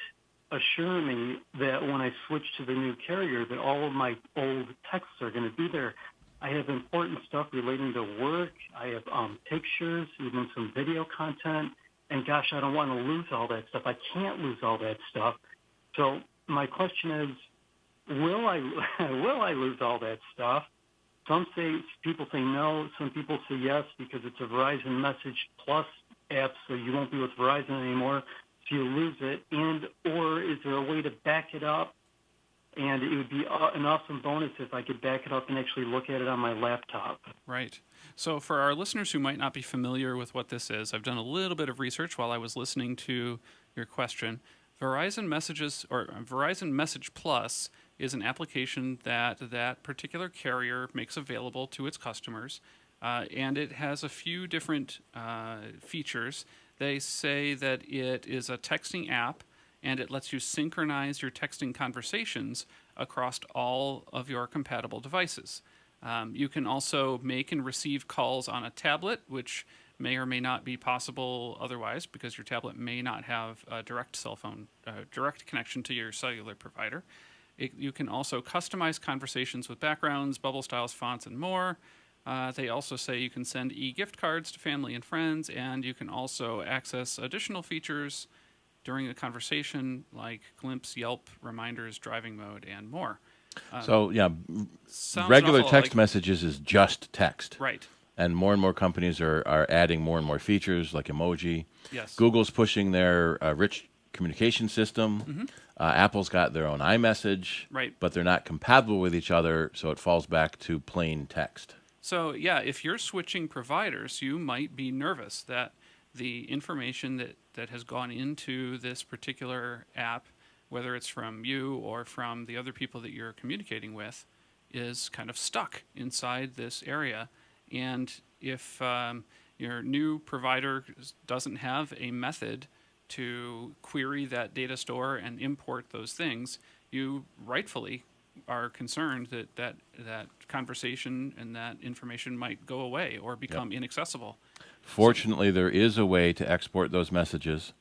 assure me that when I switch to the new carrier that all of my old texts are going to be there. I have important stuff relating to work. I have pictures, even some video content. And gosh, I don't want to lose all that stuff. I can't lose all that stuff. So my question is, will I lose all that stuff? People say no, some people say yes because it's a Verizon Message Plus app, so you won't be with Verizon anymore, so you lose it. Or is there a way to back it up? And it would be an awesome bonus if I could back it up and actually look at it on my laptop. Right. So for our listeners who might not be familiar with what this is, I've done a little bit of research while I was listening to your question. Verizon Message Plus is an application that particular carrier makes available to its customers, and it has a few different features. They say that it is a texting app, and it lets you synchronize your texting conversations across all of your compatible devices. You can also make and receive calls on a tablet, which may or may not be possible otherwise because your tablet may not have a direct direct connection to your cellular provider. You can also customize conversations with backgrounds, bubble styles, fonts, and more. They also say you can send e-gift cards to family and friends, and you can also access additional features during a conversation like Glimpse, Yelp, reminders, driving mode, and more. Regular text messages is just text. Right. And more companies are adding more and more features like emoji. Yes. Google's pushing their rich communication system. Mm-hmm. Apple's got their own iMessage. Right. But they're not compatible with each other, so it falls back to plain text. So, yeah, if you're switching providers, you might be nervous that the information that has gone into this particular app, whether it's from you or from the other people that you're communicating with, is kind of stuck inside this area. And if your new provider doesn't have a method to query that data store and import those things, you rightfully are concerned that conversation and that information might go away or become inaccessible. Fortunately, there is a way to export those messages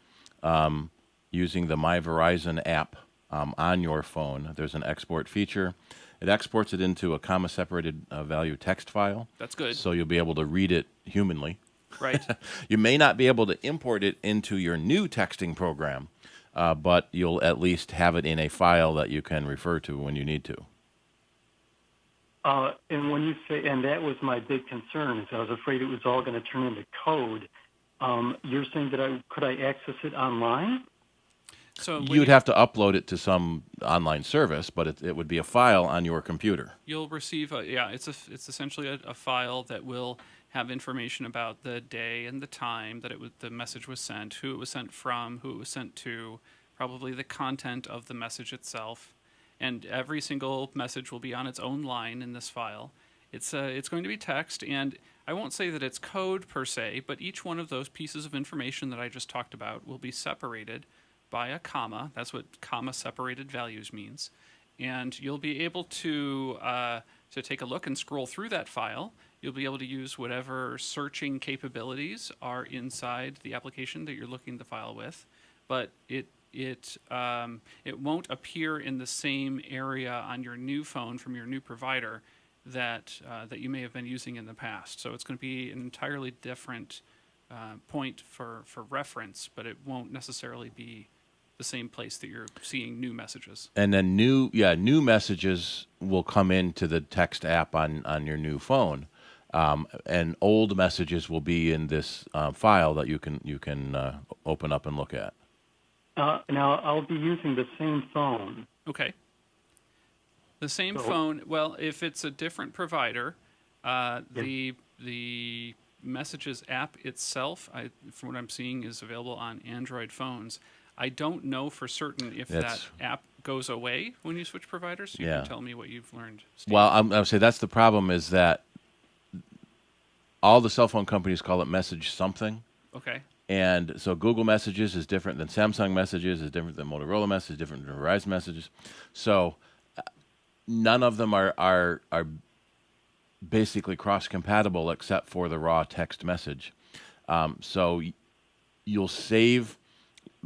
using the My Verizon app on your phone. There's an export feature. It exports it into a comma-separated value text file. That's good. So you'll be able to read it humanly. Right. You may not be able to import it into your new texting program, but you'll at least have it in a file that you can refer to when you need to. And when you say, and that was my big concern, is I was afraid it was all going to turn into code. You're saying that could I access it online? So You'd have to upload it to some online service, but it would be a file on your computer. You'll receive it's essentially a file that will have information about the day and the time that the message was sent, who it was sent from, who it was sent to, probably the content of the message itself, and every single message will be on its own line in this file. It's going to be text, and I won't say that it's code per se, but each one of those pieces of information that I just talked about will be separated by a comma. That's what comma-separated values means. And you'll be able to take a look and scroll through that file. You'll be able to use whatever searching capabilities are inside the application that you're looking at the file with, but it won't appear in the same area on your new phone from your new provider that you may have been using in the past. So it's going to be an entirely different point for reference, but it won't necessarily be the same place that you're seeing new messages. And then new messages will come into the text app on your new phone, and old messages will be in this file that you can open up and look at. Now I'll be using the same phone. Okay. The same phone. Well, if it's a different provider, the Messages app itself, from what I'm seeing, is available on Android phones. I don't know for certain if that app goes away when you switch providers. You can tell me what you've learned, Steve. Well, I'll say that's the problem, is that all the cell phone companies call it message something. Okay. And so Google Messages is different than Samsung Messages, is different than Motorola Messages, different than Verizon Messages. So none of them are basically cross-compatible except for the raw text message. So you'll save,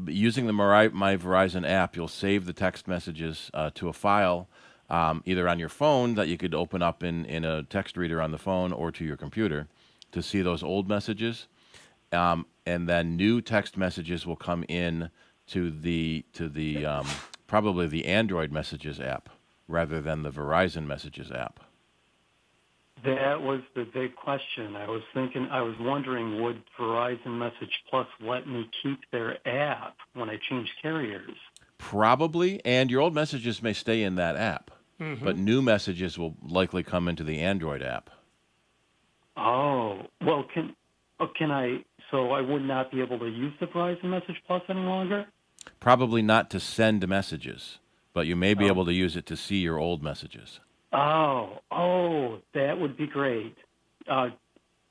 using the My Verizon app, you'll save the text messages to a file either on your phone that you could open up in a text reader on the phone, or to your computer to see those old messages. And then new text messages will come in to the probably the Android Messages app rather than the Verizon Messages app. That was the big question. I was wondering, would Verizon Message Plus let me keep their app when I change carriers? Probably, and your old messages may stay in that app, Mm-hmm. but new messages will likely come into the Android app. Oh, well, can I? So I would not be able to use the Verizon Message Plus any longer? Probably not to send messages, but you may be able to use it to see your old messages. Oh, that would be great. Can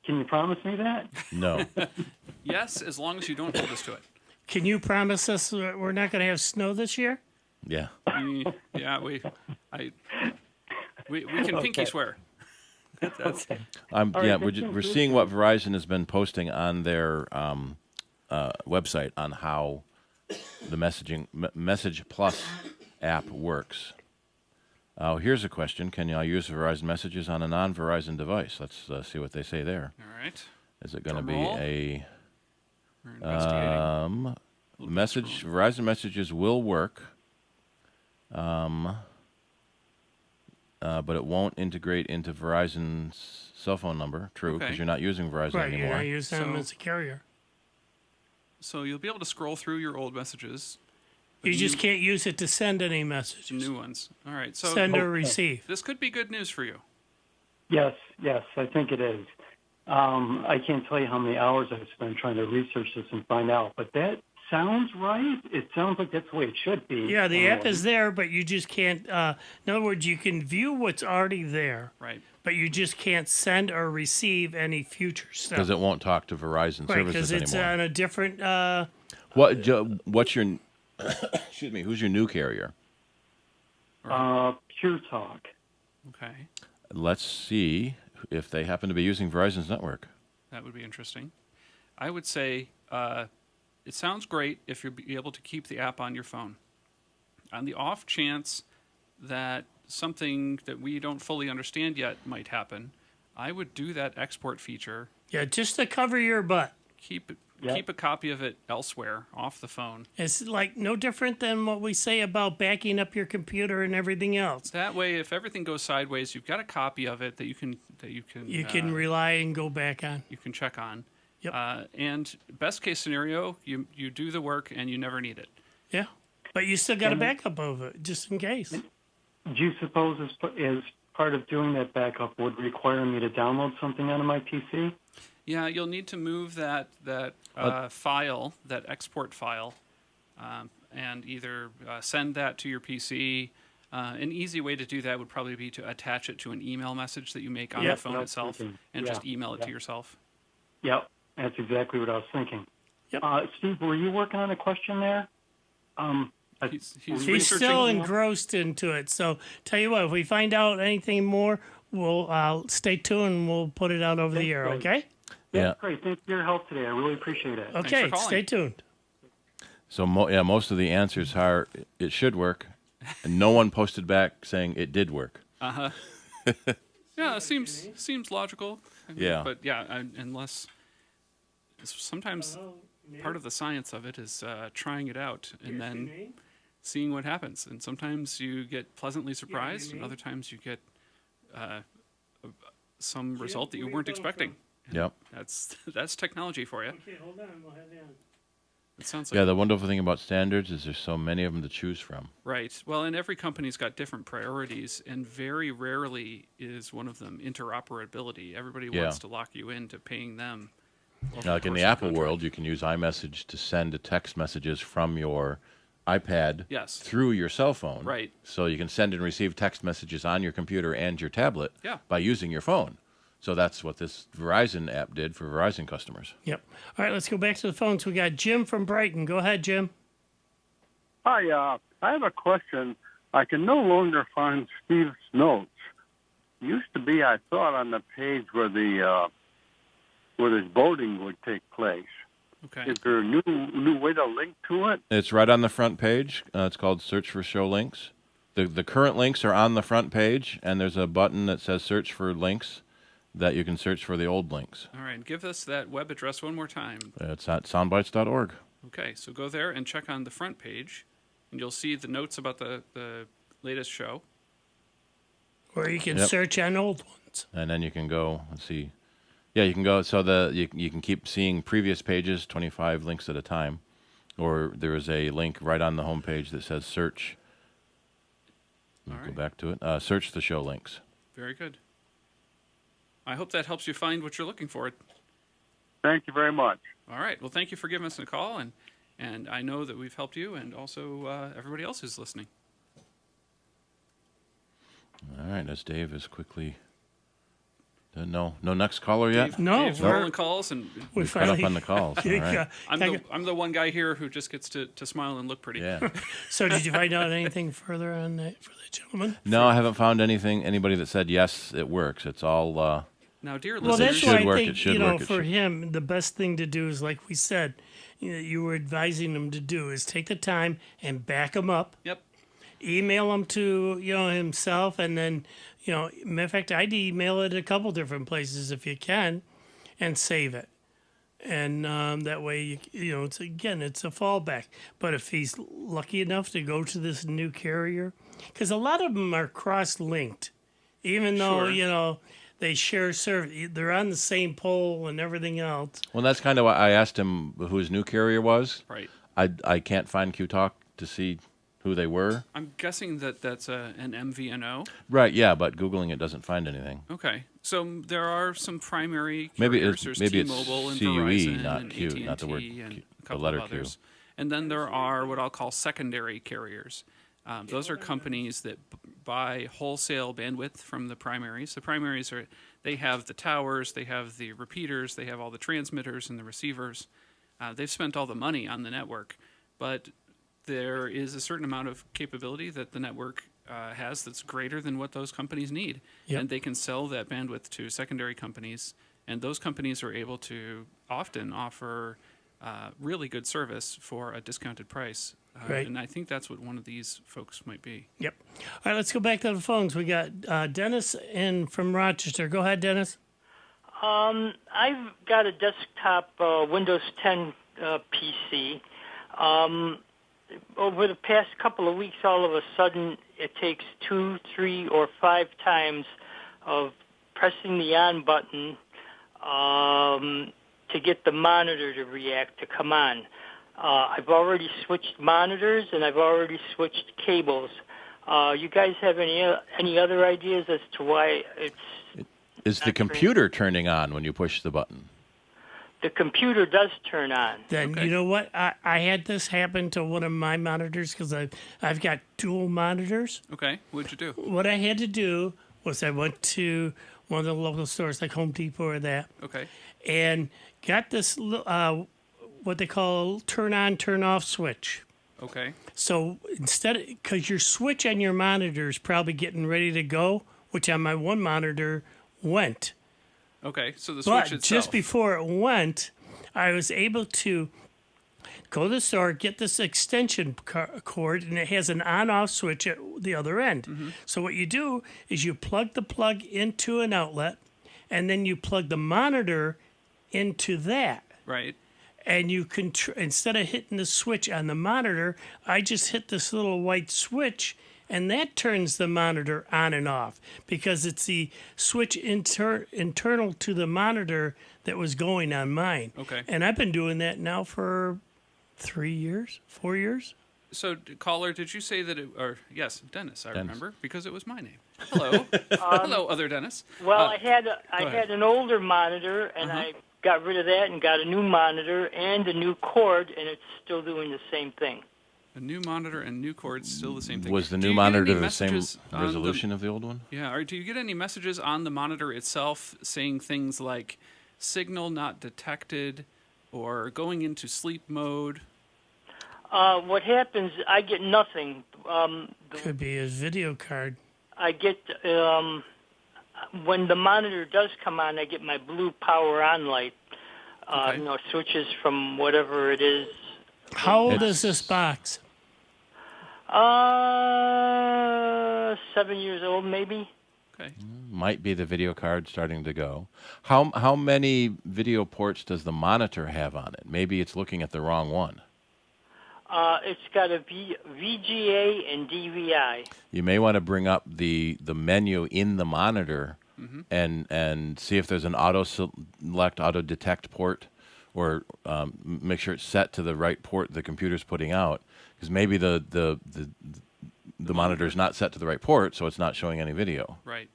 you promise me that? No. Yes, as long as you don't hold us to it. Can you promise us we're not going to have snow this year? Yeah. Yeah, we can pinky swear. That's, we're seeing what Verizon has been posting on their website on how the Message Plus app works. Here's a question: can you use Verizon Messages on a non-Verizon device? Let's see what they say there. All right. Is it going to be We're investigating. Verizon Messages will work, but it won't integrate into Verizon's cell phone number. True, because you're not using Verizon anymore. You're not using them as a carrier. So you'll be able to scroll through your old messages. You just can't use it to send any messages. New ones. All right. So send or receive. This could be good news for you. Yes, I think it is. I can't tell you how many hours I've spent trying to research this and find out, but that sounds right. It sounds like that's the way it should be. Yeah, the app is there, but you just can't. In other words, you can view what's already there, right? But you just can't send or receive any future stuff because it won't talk to Verizon services because it's anymore. on a different. What's your excuse me? Who's your new carrier? Pure Talk. Okay. Let's see if they happen to be using Verizon's network. That would be interesting. I would say it sounds great if you're able to keep the app on your phone. On the off chance that something that we don't fully understand yet might happen, I would do that export feature. Yeah, just to cover your butt. Keep a copy of it elsewhere, off the phone. It's like no different than what we say about backing up your computer and everything else. That way, if everything goes sideways, you've got a copy of it that you can rely and go back on. You can check on. Yep. And best case scenario, you do the work and you never need it. Yeah, but you still got a backup of it just in case. Do you suppose as part of doing that backup would require me to download something onto my PC? Yeah, you'll need to move that file, that export file, and either send that to your PC. An easy way to do that would probably be to attach it to an email message that you make on the phone itself, and just email it to yourself. Yep, that's exactly what I was thinking. Yep. Steve, were you working on a question there? He's still engrossed into it. So tell you what, if we find out anything more, we'll stay tuned and we'll put it out over the air, okay? Yeah, great. Thanks for your help today. I really appreciate it. Okay, stay tuned. So most of the answers are it should work, and no one posted back saying it did work. Yeah, it seems logical. Yeah. But yeah, unless sometimes part of the science of it is trying it out and then seeing what happens. And sometimes you get pleasantly surprised, and other times you get some result that you weren't expecting. Yep. That's technology for you. Okay, hold on. We'll have you on. It sounds like Yeah, the wonderful thing about standards is there's so many of them to choose from. Right. Well, and every company's got different priorities, and very rarely is one of them interoperability. Everybody wants to lock you into paying them. Now, like in the Apple world, you can use iMessage to send text messages from your iPad through your cell phone. Right. So you can send and receive text messages on your computer and your tablet Yeah. by using your phone. So that's what this Verizon app did for Verizon customers. Yep. All right, let's go back to the phones. We got Jim from Brighton. Go ahead, Jim. Hi, I have a question. I can no longer find Steve's notes. Used to be, I thought, on the page where this voting would take place. Okay. Is there a new way to link to it? It's right on the front page. It's called Search for Show Links. The current links are on the front page, and there's a button that says Search for Links that you can search for the old links. All right. Give us that web address one more time. It's at soundbytes.org. Okay. So go there and check on the front page, and you'll see the notes about the latest show. Or you can search on old ones. And then you can go and see. Yeah, you can go. So you can keep seeing previous pages, 25 links at a time. Or there is a link right on the home page that says search. Go back to it. Search the show links. Very good. I hope that helps you find what you're looking for. Thank you very much. All right. Well, thank you for giving us a call, and I know that we've helped you, and also everybody else who's listening. All right, as Dave is quickly... No next caller yet? Dave's rolling calls, and we caught up on the calls. All right. I'm the one guy here who just gets to smile and look pretty. Yeah. So did you find out anything further on that for the gentleman? No, I haven't found anybody that said, yes, it works. It's all... Now, dear well, listeners, that's why I think, for him, the best thing to do is, like we said, you were advising him to do, is take the time and back him up. Yep. Email him to, himself, and then, matter of fact, I'd email it a couple different places if you can, and save it. And that way, it's a fallback. But if he's lucky enough to go to this new carrier, because a lot of them are cross-linked, even though, they share service. They're on the same pole and everything else. Well, that's kind of why I asked him who his new carrier was. Right. I can't find QTalk to see who they were. I'm guessing that's an MVNO. Right, yeah, but Googling it doesn't find anything. Okay. So there are some primary Maybe carriers. it's There's T-Mobile and CUE, Verizon not and Q, AT&T not the word and Q, a couple the letter of others. And then there are what I'll call secondary carriers. Those are companies that buy wholesale bandwidth from the primaries. The primaries they have the towers, they have the repeaters, they have all the transmitters and the receivers. They've spent all the money on the network, but there is a certain amount of capability that the network has that's greater than what those companies need. Yep. And they can sell that bandwidth to secondary companies, and those companies are able to often offer really good service for a discounted price. Right. And I think that's what one of these folks might be. Yep. All right, let's go back to the phones. We got Dennis from Rochester. Go ahead, Dennis. I've got a desktop Windows 10 PC. Over the past couple of weeks, all of a sudden, it takes 2, 3, or 5 times of pressing the on button to get the monitor to react, to come on. I've already switched monitors, and I've already switched cables. You guys have any other ideas as to why it's... Is the computer turning on when you push the button? The computer does turn on. Then you know what? I had this happen to one of my monitors because I've got dual monitors. Okay, what'd you do? What I had to do was I went to one of the local stores like Home Depot or that. Okay. And got this what they call turn on, turn off switch. Okay. So because your switch on your monitor is probably getting ready to go, which on my one monitor went. Okay, so the switch But itself. just before it went, I was able to go to the store, get this extension cord, and it has an on-off switch at the other end. Mm-hmm. So what you do is you plug the plug into an outlet, and then you plug the monitor into that. Right. And you can, instead of hitting the switch on the monitor, I just hit this little white switch, and that turns the monitor on and off because it's the switch internal to the monitor that was going on mine. Okay. And I've been doing that now for 3 years, 4 years. So, caller, did you say that yes, Dennis, I remember, because it was my name. Hello. Hello, other Dennis. Well, I had ahead. an older monitor, and I got rid of that and got a new monitor and a new cord, and it's still doing the same thing. A new monitor and new cord, still the same thing. Was the Do new you get monitor any the same messages on resolution of the old one? Yeah, or do you get any messages on the monitor itself saying things like signal not detected or going into sleep mode? What happens, I get nothing. Could be his video card. I get, when the monitor does come on, I get my blue power on light. Switches from whatever it is. How old is this box? 7 years old, maybe. Okay. Might be the video card starting to go. How many video ports does the monitor have on it? Maybe it's looking at the wrong one. It's got a VGA and DVI. You may want to bring up the menu in the monitor and see if there's an auto select, auto detect port, or make sure it's set to the right port the computer's putting out. Because maybe the monitor's not set to the right port, so it's not showing any video. Right.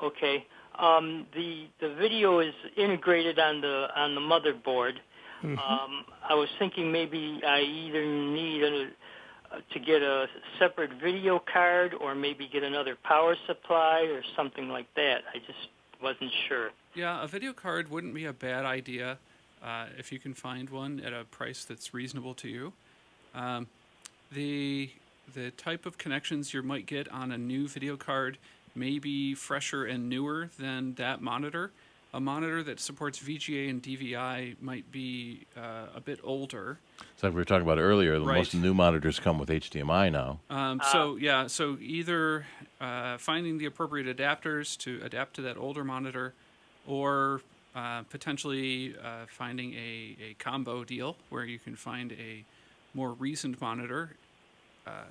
Okay. The video is integrated on the motherboard. I was thinking maybe I either need to get a separate video card or maybe get another power supply or something like that. I just wasn't sure. Yeah, a video card wouldn't be a bad idea if you can find one at a price that's reasonable to you. The type of connections you might get on a new video card may be fresher and newer than that monitor. A monitor that supports VGA and DVI might be a bit older. It's like we were talking about earlier. Right. Most new monitors come with HDMI now. So either finding the appropriate adapters to adapt to that older monitor, or potentially finding a combo deal where you can find a more recent monitor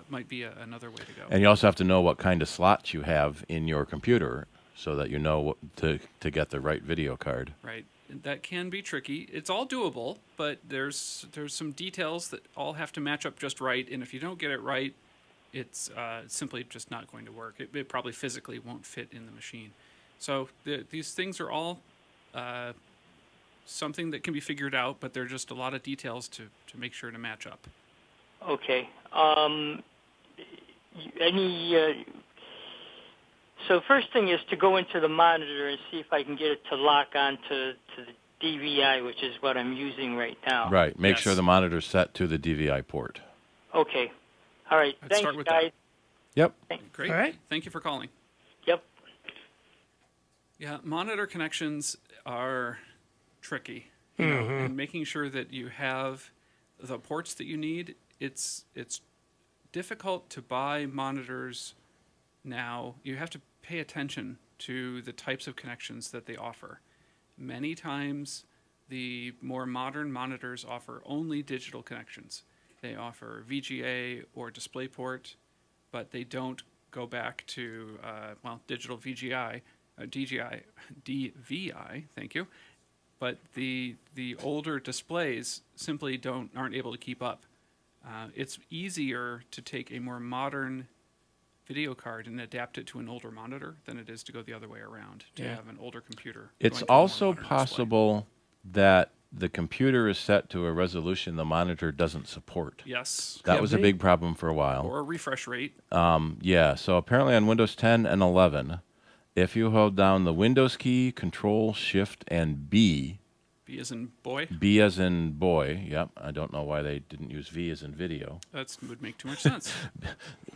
might be another way to go. And you also have to know what kind of slots you have in your computer, so that you know what to get the right video card. Right. That can be tricky. It's all doable, but there's some details that all have to match up just right, and if you don't get it right, it's simply just not going to work. It probably physically won't fit in the machine. So these things are all something that can be figured out, but there are just a lot of details to make sure to match up. Okay. So first thing is to go into the monitor and see if I can get it to lock on to DVI, which is what I'm using right now. Right. Make sure the monitor's set to the DVI port. Okay. All right. Let's Thanks, start with guys. Yep. Great. All right. Thank you for calling. Yep. Yeah, monitor connections are tricky. You know, and making sure that you have the ports that you need. It's difficult to buy monitors now. You have to pay attention to the types of connections that they offer. Many times, the more modern monitors offer only digital connections. They offer VGA or DisplayPort, but they don't go back to, digital VGI, DVI, thank you. But the older displays simply aren't able to keep up. It's easier to take a more modern video card and adapt it to an older monitor than it is to go the other way around, to have an older computer. It's also possible that the computer is set to a resolution the monitor doesn't support. Yes. That was a big problem for a while. Or a refresh rate. Yeah, so apparently on Windows 10 and 11, if you hold down the Windows key, Control, Shift, and B. B as in boy? B as in boy, yep. I don't know why they didn't use V as in video. That would make too much sense.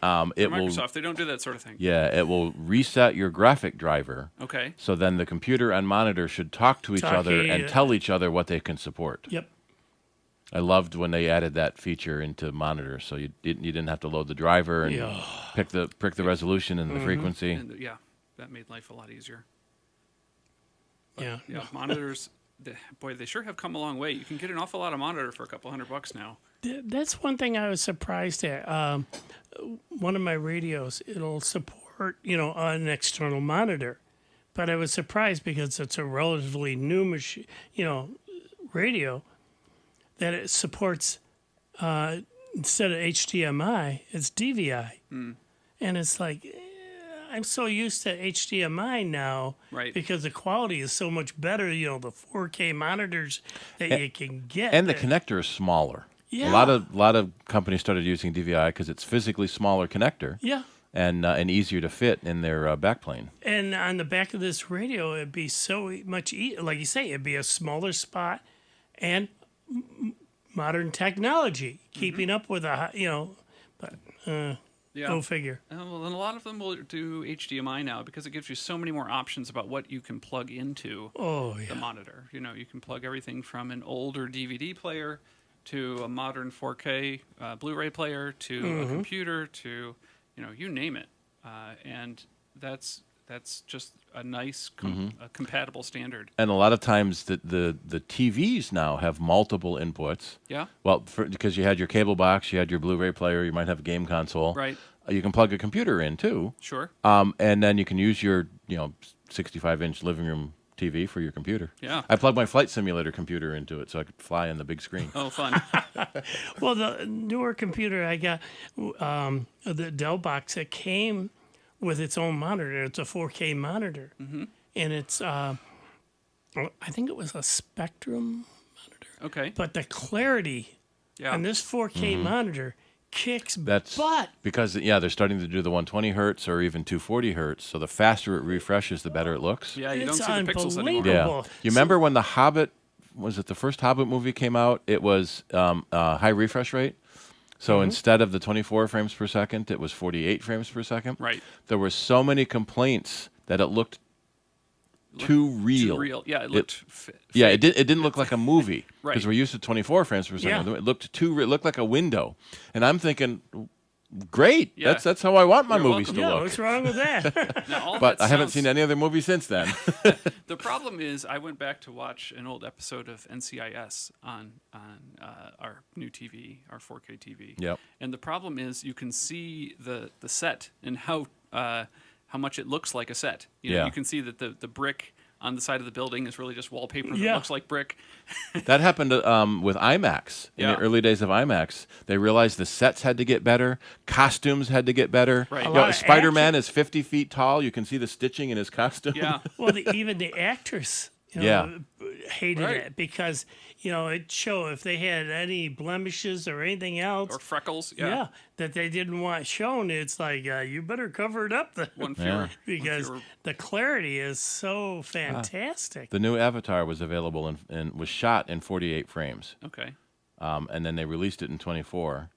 Microsoft, they don't do that sort of thing. Yeah, it will reset your graphic driver. Okay. So then the computer and monitor should talk to each other and tell each other what they can support. Yep. I loved when they added that feature into monitor, so you didn't have to load the driver and pick the resolution and the frequency. And, that made life a lot easier. But, yeah, monitors. They sure have come a long way. You can get an awful lot of monitor for a couple $100 now. That's one thing I was surprised at. One of my radios, it'll support, an external monitor. But I was surprised because it's a relatively new machine, radio, that it supports, instead of HDMI, it's DVI. And it's like, I'm so used to HDMI now, right? Because the quality is so much better. The 4K monitors that you can get, and the connector is smaller. Yeah, a lot of companies started using DVI because it's physically smaller connector. Yeah, and easier to fit in their backplane. And on the back of this radio, it'd be so much like you say, it'd be a smaller spot, and modern technology keeping up with Go figure. Well, and a lot of them will do HDMI now because it gives you so many more options about what you can plug into the monitor. You can plug everything from an older DVD player to a modern 4K Blu-ray player to a computer to, you name it. And that's just a nice a compatible standard. And a lot of times the TVs now have multiple inputs. Yeah. Well, because you had your cable box, you had your Blu-ray player, you might have a game console. Right. You can plug a computer in too. Sure. And then you can use your 65-inch living room TV for your computer. Yeah. I plugged my flight simulator computer into it so I could fly on the big screen. Oh, fun. Well, the newer computer I got, the Dell box, it came with its own monitor. It's a 4K monitor. And it's, I think it was a Spectrum monitor. Okay. But the clarity on this 4K monitor kicks butt. Because, they're starting to do the 120 hertz or even 240 hertz. So the faster it refreshes, the better it looks. Yeah, you don't see the pixels anymore. Yeah. You remember when The Hobbit, was it the first Hobbit movie came out? It was high refresh rate. So instead of the 24 frames per second, it was 48 frames per second. Right. There were so many complaints that it looked too real. Too real. Yeah, it looked it didn't look like a movie. Right. Because we're used to 24 frames per second. Yeah. It looked too real. It looked like a window. And I'm thinking, great. Yeah. That's how I want my You're movies welcome. to Yeah, look. what's wrong with that? Now, all But that I haven't sounds- seen any other movie since then. The problem is, I went back to watch an old episode of NCIS on our new TV, our 4K TV. Yep. And the problem is, you can see the set and how much it looks like a set. You can see that the brick on the side of the building is really just wallpaper that looks like brick. That happened with IMAX. In the early days of IMAX, they realized the sets had to get better, costumes had to get better. Right. Spider-Man is 50 feet tall. You can see the stitching in his costume. Yeah. Well, even the actress. hated Right. it because, it showed if they had any blemishes or anything else. Or freckles, yeah. That they didn't want shown. It's like, you better cover it up then. One fewer. Because one fewer. the clarity is so fantastic. The new Avatar was available and was shot in 48 frames. Okay. And then they released it in 24.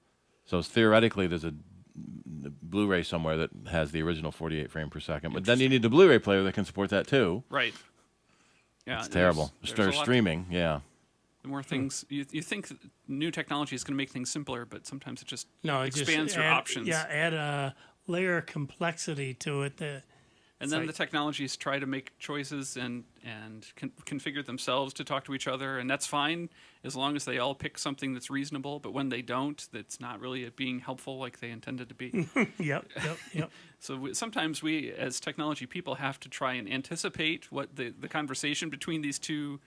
So theoretically, there's a Blu-ray somewhere that has the original 48 frame per second. But then you need the Blu-ray player that can support that too. Right. Yeah, It's terrible. there's a lot- Streaming, yeah. The more things you think that new technology is going to make things simpler, but sometimes it just No, it expands just your add, options. Yeah, add a layer of complexity to it. And then the technologies try to make choices and configure themselves to talk to each other, and that's fine as long as they all pick something that's reasonable. But when they don't, that's not really being helpful like they intended to be. Yep. So sometimes we, as technology people, have to try and anticipate what the conversation between these two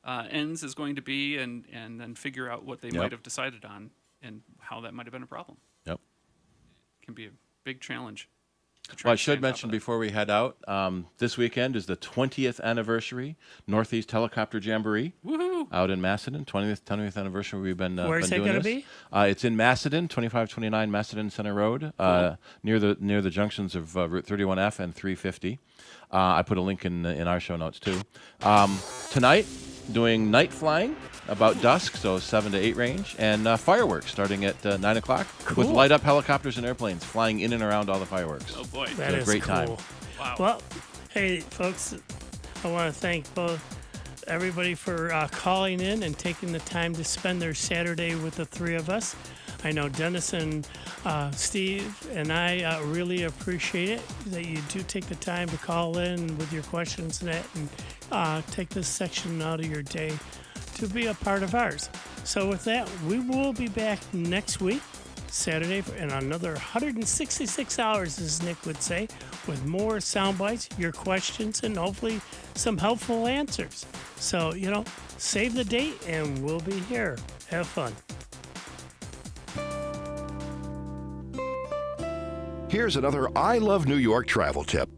ends is going to be, and then figure out what they might have decided on and how that might have been a problem. Yep. It can be a big challenge. Well, I should mention before we head out, this weekend is the 20th anniversary Northeast Helicopter Jamboree. Woohoo! Out in Macedon, 20th anniversary. We've been Where's been it doing gonna this. be? It's in Macedon, 2529 Macedon Center Road, near the junctions of Route 31F and 350. I put a link in our show notes too. Tonight, doing night flying about dusk, so 7 to 8 range, and fireworks starting at 9 o'clock with Cool. light up helicopters and airplanes flying in and around all the fireworks. Oh boy, That so is a great cool. time. Wow. Well, hey, folks, I want to thank everybody for calling in and taking the time to spend their Saturday with the three of us. I know Dennis and Steve and I really appreciate it that you do take the time to call in with your questions and that, and take this section out of your day to be a part of ours. So with that, we will be back next week, Saturday, in another 166 hours, as Nick would say, with more sound bites, your questions, and hopefully some helpful answers. So, save the date and we'll be here. Have fun. Here's another I Love New York travel tip.